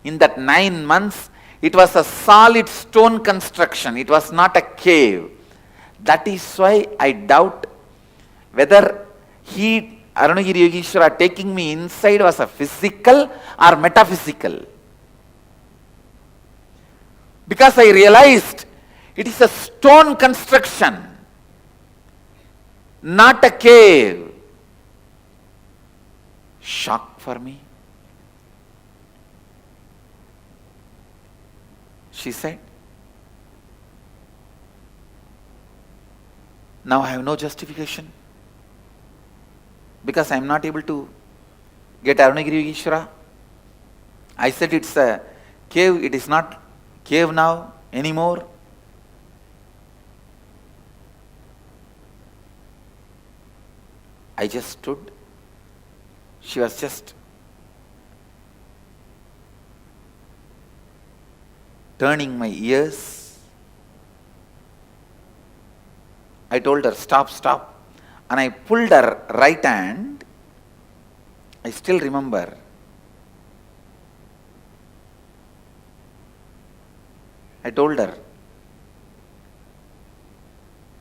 in that 9 months, it was a solid stone construction. It was not a cave. That is why I doubt whether Arunagiri Yogeshwara taking me inside was a physical or metaphysical. Because I realized it is a stone construction, not a cave. Shock for me. She said, now I have no justification because I am not able to get Arunagiri Yogeshwara. I said it's a cave, it is not cave now anymore. I just stood. She was just turning my ears. I told her, stop, stop. And I pulled her right hand. I still remember. I told her,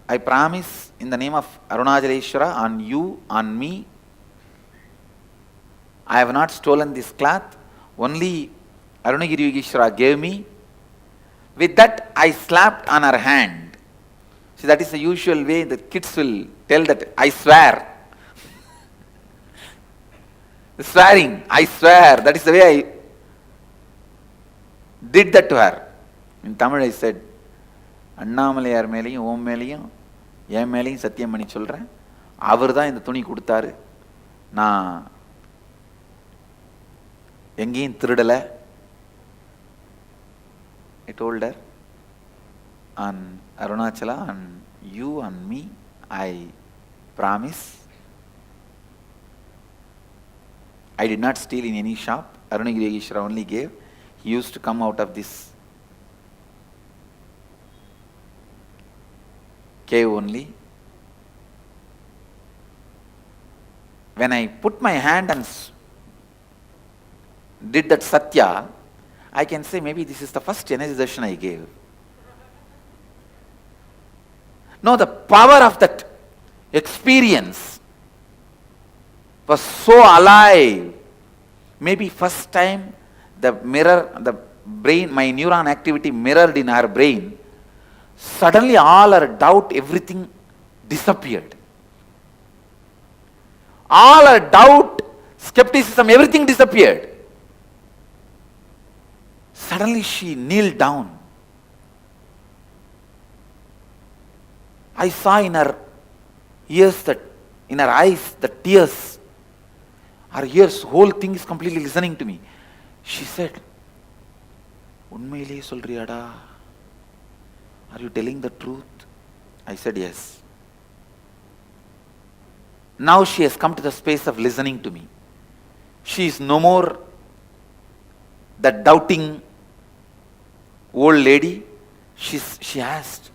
I promise in the name of Arunachaleshwara, on you, on me, I have not stolen this cloth. Only Arunagiri Yogeshwara gave me. With that, I slapped on her hand. See, that is the usual way the kids will tell that, I swear. Swearing, I swear. That is the way I did that to her. In Tamil I said, Annamalaiyar மேலையும் ஓம் மேலையும் என் மேலையும் சத்தியம் பண்ணி சொல்கிறேன், அவர் தான் இந்த துணி கொடுத்தாரு, நான் எங்கேயும் திருடலை. I told her, on Arunachala, on you, on me, I promise. I did not steal in any shop. Arunagiri Yogeshwara only gave. He used to come out of this cave only. When I put my hand and did that satya, I can say maybe this is the first energy darshan I gave. No, the power of that experience was so alive. Maybe first time the brain, my neuron activity mirrored in her brain. Suddenly all her doubt, everything disappeared. All her doubt, skepticism, everything disappeared. Suddenly she kneeled down. I saw in her ears, in her eyes, the tears. Her ears, whole thing is completely listening to me. She said, "Unmaile solriyada? Are you telling the truth?" I said, "Yes." Now she has come to the space of listening to me. She is no more that doubting old lady. She asked,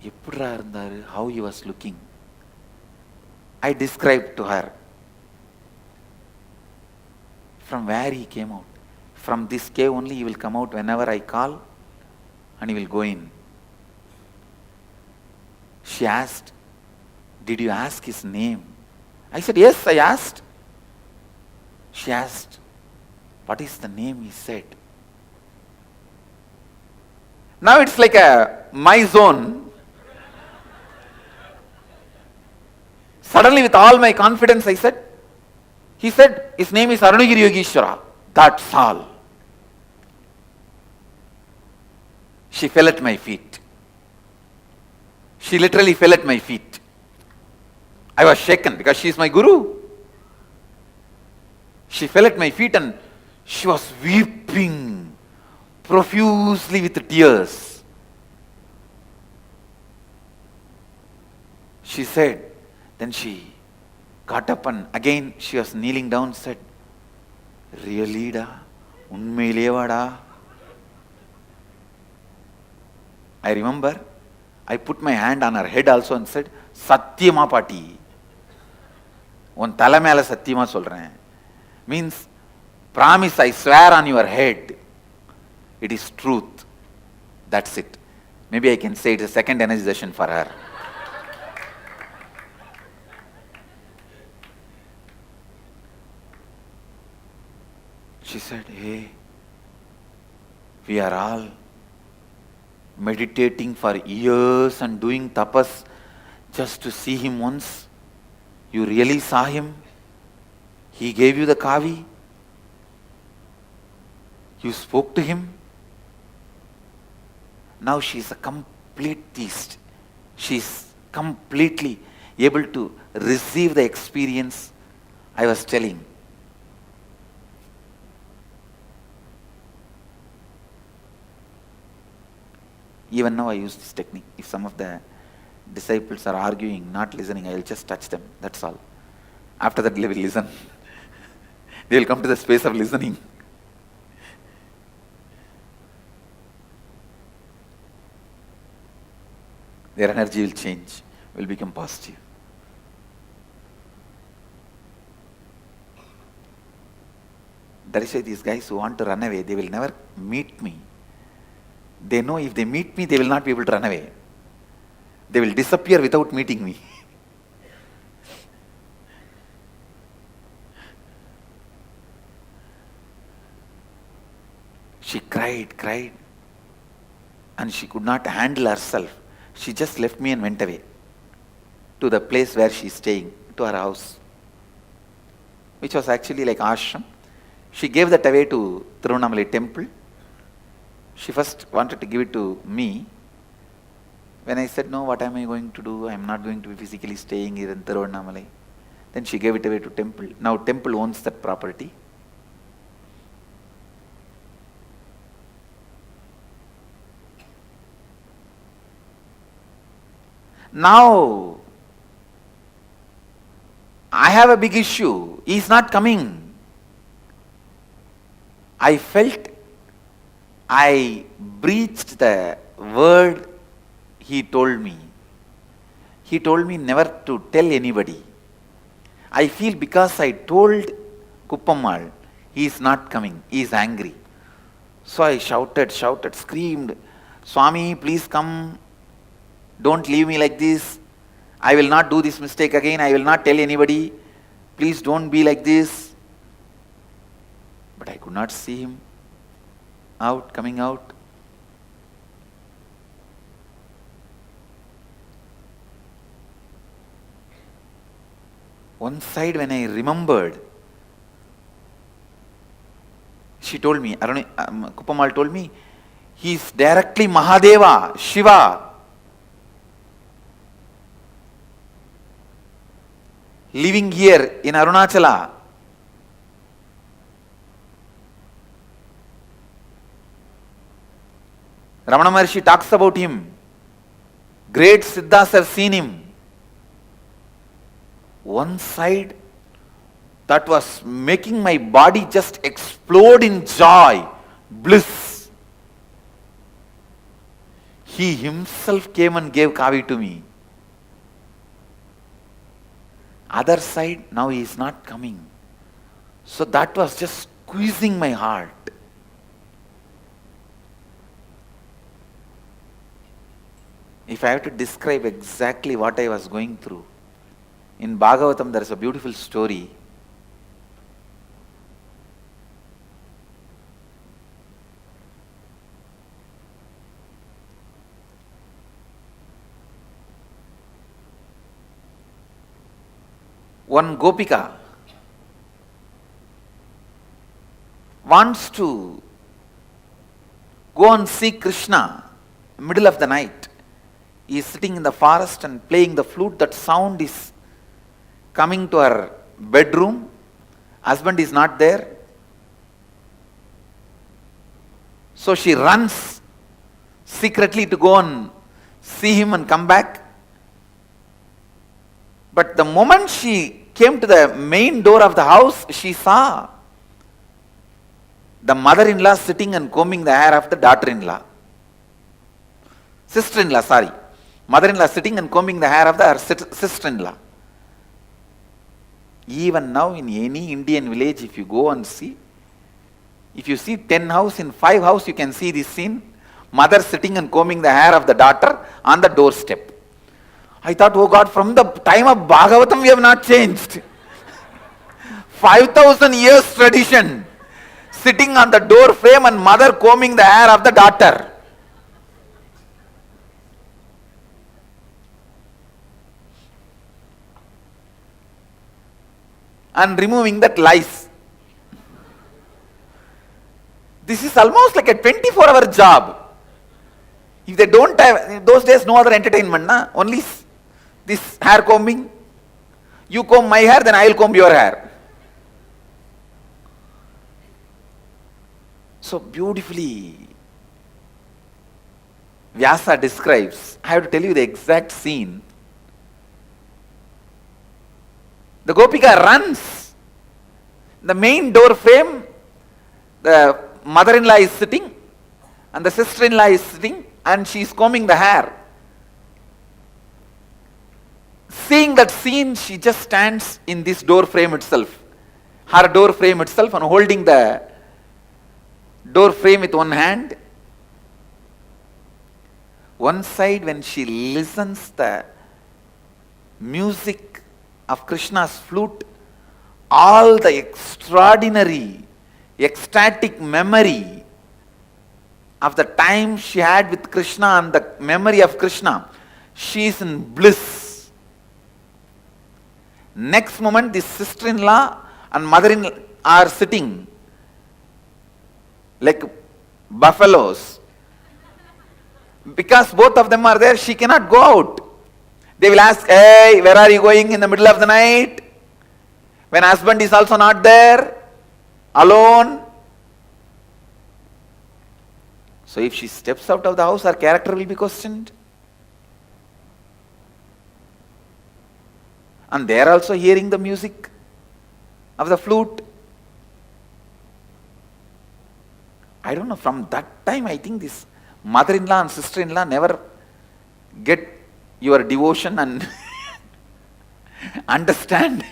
"Eppudra irundharu? How he was looking?" I described to her from where he came out. From this cave only he will come out whenever I call, and he will go in. She asked, "Did you ask his name?" I said, "Yes, I asked." She asked, "What is the name?" He said. Now it's like my zone. Suddenly with all my confidence I said, He said, his name is Arunagiri Yogeshwara. That's all. She fell at my feet. She literally fell at my feet. I was shaken because she is my guru. She fell at my feet and she was weeping profusely with tears. She said, then she got up and again she was kneeling down, said, really da? Unmeileva da? I remember, I put my hand on her head also and said, Satyama Pati. Un tala mela Satyama solren. Means, promise, I swear on your head. It is truth. That's it. Maybe I can say it's a second energization for her. She said, hey, we are all meditating for years and doing tapas just to see him once. You really saw him? He gave you the kavi? You spoke to him? Now she is a complete theist. She is completely able to receive the experience I was telling. Even now I use this technique. If some of the disciples are arguing, not listening, I will just touch them. That's all. After that they will listen. They will come to the space of listening. Their energy will change, will become positive. That is why these guys who want to run away, they will never meet me. They know if they meet me, they will not be able to run away. They will disappear without meeting me. She cried, and she could not handle herself. She just left me and went away to the place where she is staying, to her house, which was actually like ashram. She gave that away to Tiruvannamalai temple. She first wanted to give it to me. When I said, no, what am I going to do? I am not going to be physically staying here in Tiruvannamalai. Then she gave it away to temple. Now temple owns that property. Now, I have a big issue. He is not coming. I felt I breached the word he told me. He told me never to tell anybody. I feel because I told Kuppammal, he is not coming, he is angry. So I shouted, screamed, Swami, please come. Don't leave me like this. I will not do this mistake again. I will not tell anybody. Please don't be like this. But I could not see him coming out. One side when I remembered, she told me, Kuppammal told me, he is directly Mahadeva, Shiva, living here in Arunachala. Ramana Maharshi talks about him. Great Siddhas have seen him. One side that was making my body just explode in joy, bliss. He himself came and gave kavi to me. Other side, now he is not coming. So that was just squeezing my heart. If I have to describe exactly what I was going through, in Bhagavatam there is a beautiful story. One Gopika, wants to go and see Krishna, middle of the night. He is sitting in the forest and playing the flute. That sound is coming to her bedroom. Husband is not there. So she runs secretly to go and see him and come back. But the moment she came to the main door of the house, she saw the mother-in-law sitting and combing the hair of the daughter-in-law. Sister-in-law, sorry. Mother-in-law sitting and combing the hair of her sister-in-law. Even now in any Indian village, if you go and see, if you see 10 houses, in 5 houses you can see this scene. Mother sitting and combing the hair of the daughter on the doorstep. I thought, oh God, from the time of Bhagavatam we have not changed. 5,000 years tradition. Sitting on the door frame and mother combing the hair of the daughter. And removing that lice. This is almost like a 24-hour job. If they don't have, in those days no other entertainment, only this hair combing. You comb my hair, then I will comb your hair. So beautifully Vyasa describes. I have to tell you the exact scene. The Gopika runs. The main door frame, the mother-in-law is sitting and the sister-in-law is sitting and she is combing the hair. Seeing that scene, she just stands in this door frame itself. Her door frame itself, and holding the door frame with one hand. One side, when she listens the music of Krishna's flute, all the extraordinary, ecstatic memory of the time she had with Krishna and the memory of Krishna, she is in bliss. Next moment, this sister-in-law and mother-in-law are sitting like buffaloes. Because both of them are there, she cannot go out. They will ask, hey, where are you going in the middle of the night? When husband is also not there, alone. So if she steps out of the house, her character will be questioned. And they are also hearing the music of the flute. I don't know, from that time I think this mother-in-law and sister-in-law never get your devotion and understand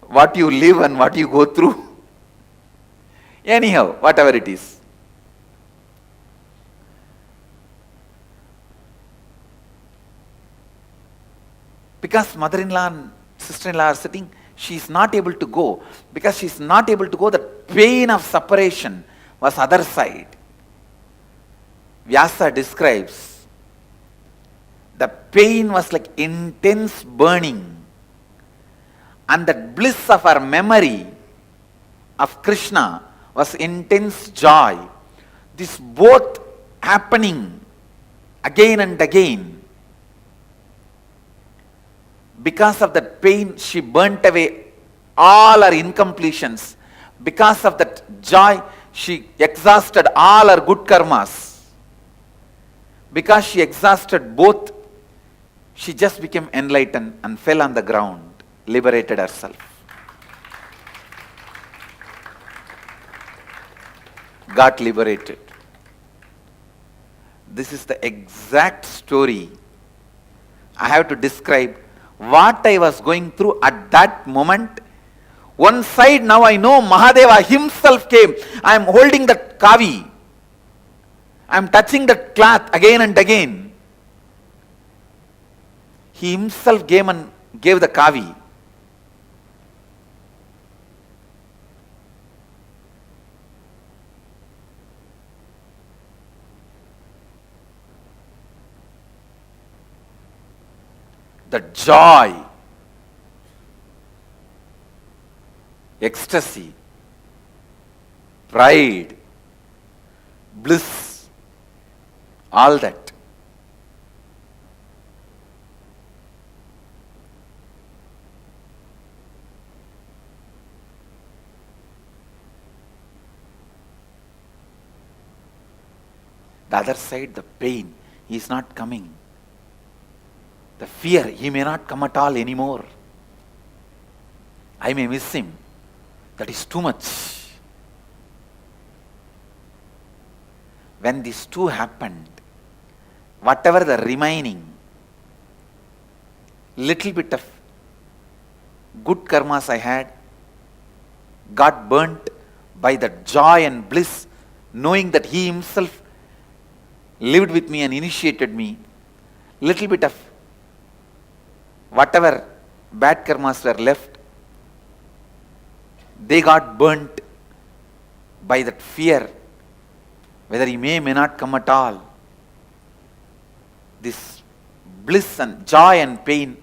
what you live and what you go through. Anyhow, whatever it is. Because mother-in-law and sister-in-law are sitting, she is not able to go. Because she is not able to go, the pain of separation was other side. Vyasa describes, the pain was like intense burning. And that bliss of her memory of Krishna was intense joy. This both happening again and again. Because of that pain, she burnt away all her incompletions. Because of that joy, she exhausted all her good karmas. Because she exhausted both, she just became enlightened and fell on the ground, liberated herself. Got liberated. This is the exact story I have to describe what I was going through at that moment. One side, now I know Mahadeva himself came. I am holding that kavi. I am touching that cloth again and again. He himself came and gave the kavi. The joy ecstasy, pride, bliss, all that. The other side, the pain, he is not coming. The fear, he may not come at all anymore. I may miss him. That is too much. When these two happened, whatever the remaining little bit of good karmas I had got burnt by the joy and bliss, knowing that he himself lived with me and initiated me. Little bit of whatever bad karmas were left, they got burnt by that fear, whether he may not come at all. This bliss and joy and pain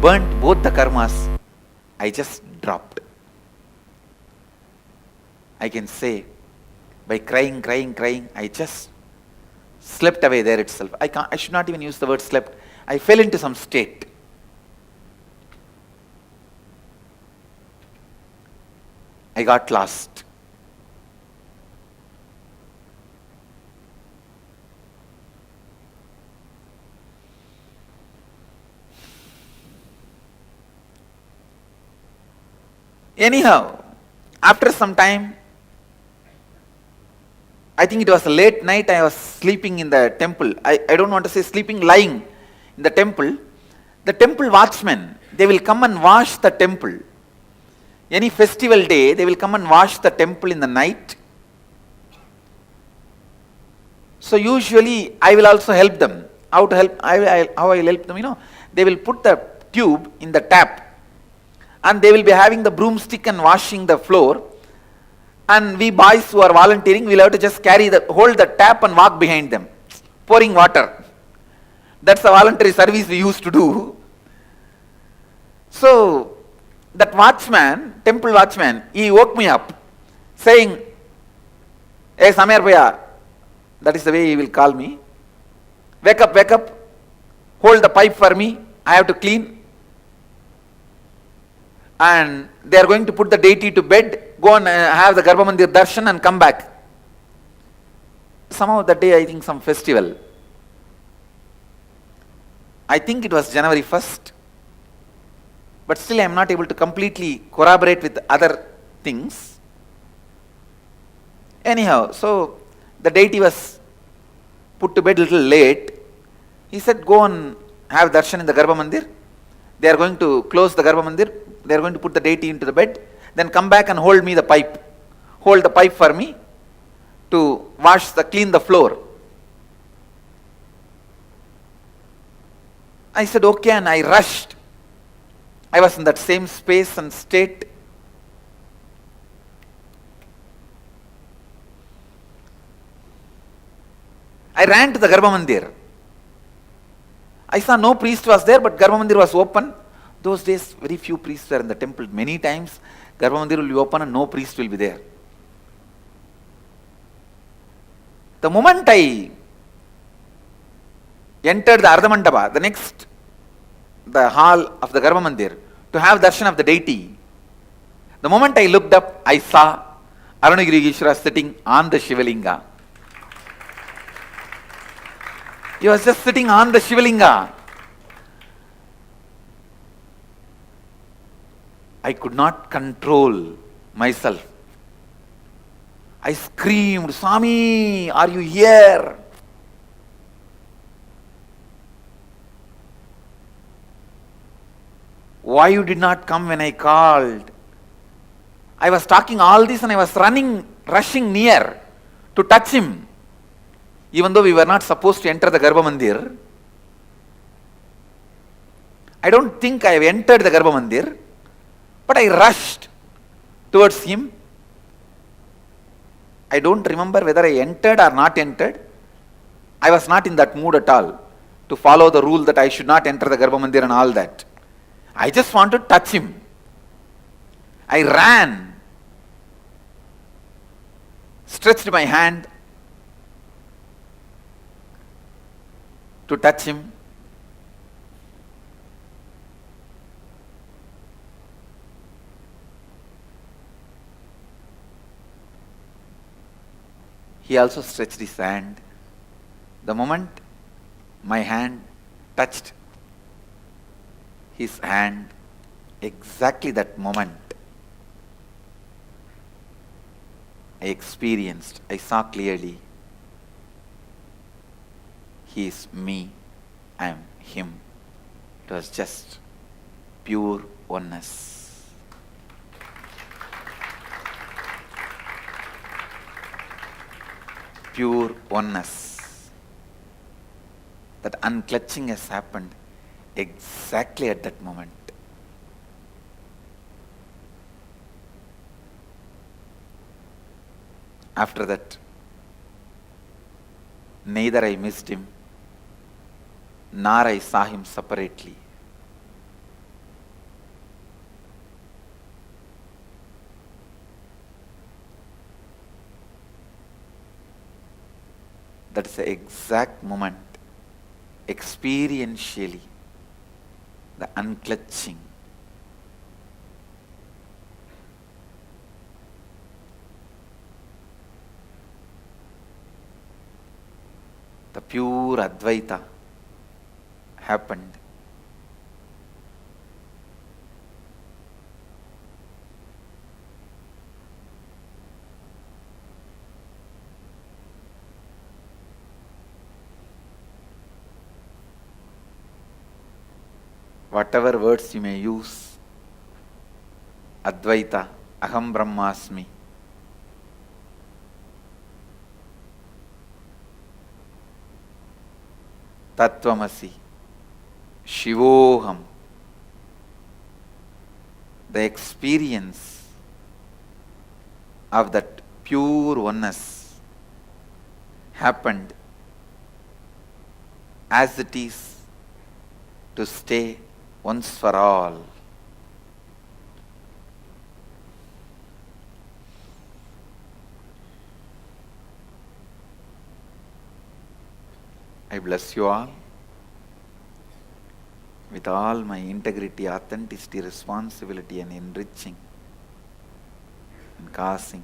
burnt both the karmas. I just dropped. I can say, by crying, I just slept away there itself. I should not even use the word slept. I fell into some state. I got lost. Anyhow, after some time, I think it was a late night, I was sleeping in the temple. I don't want to say sleeping, lying in the temple. The temple watchmen, they will come and wash the temple. Any festival day, they will come and wash the temple in the night. So usually, I will also help them. How I will help them, they will put the tube in the tap, and they will be having the broomstick and washing the floor. And we boys who are volunteering, we'll have to just hold the tap and walk behind them, pouring water. That's the voluntary service we used to do. So, that watchman, temple watchman, he woke me up, saying, "Hey Samir Bhaiya," that is the way he will call me, wake up, hold the pipe for me, I have to clean. And they are going to put the deity to bed, go and have the Garbha Mandir darshan and come back. Somehow that day, I think some festival. I think it was January 1st. But still I am not able to completely corroborate with other things. Anyhow, so the deity was put to bed a little late. He said, go and have darshan in the Garbha Mandir. They are going to close the Garbha Mandir. They are going to put the deity into the bed. Then come back and hold me the pipe. Hold the pipe for me to clean the floor. I said, okay, and I rushed. I was in that same space and state. I ran to the Garbha Mandir. I saw no priest was there, but Garbha Mandir was open. Those days, very few priests were in the temple. Many times, Garbha Mandir will be open and no priest will be there. The moment I entered the Ardha Mandapa, the hall of the Garbha Mandir, to have darshan of the deity, the moment I looked up, I saw Arunagiri Ishvara sitting on the Shivalinga. He was just sitting on the Shivalinga. I could not control myself. I screamed, Swami, are you here? Why you did not come when I called? I was talking all this and I was rushing near to touch him. Even though we were not supposed to enter the Garbha Mandir. I don't think I have entered the Garbha Mandir, but I rushed towards him. I don't remember whether I entered or not entered. I was not in that mood at all to follow the rule that I should not enter the Garbha Mandir and all that. I just wanted to touch him. I ran stretched my hand to touch him. He also stretched his hand. The moment my hand touched his hand, exactly that moment, I experienced, I saw clearly, he is me, I am him. It was just pure oneness. Pure oneness. That unclutching has happened exactly at that moment. After that, neither I missed him, nor I saw him separately. That is the exact moment, experientially, the unclutching. The pure Advaita happened. Whatever words you may use, Advaita, Aham Brahmasmi, Tattvamasi, Shivoham, the experience of that pure oneness happened as it is to stay once for all. I bless you all with all my integrity, authenticity, responsibility, and enriching and causing.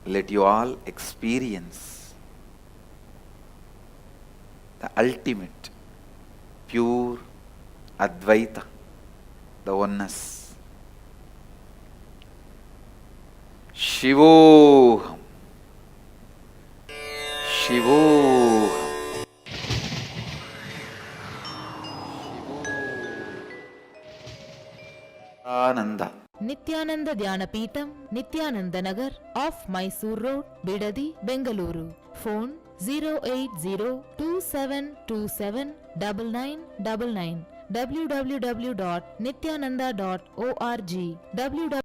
Let you all experience the ultimate, pure Advaita, the oneness. Shivoham. Shivoham. Ananda. Nityananda Dhyanapitham, Nityananda Nagar, off Mysore Road, Bidadi, Bengaluru. Phone 08027279999, www.nityananda.org, www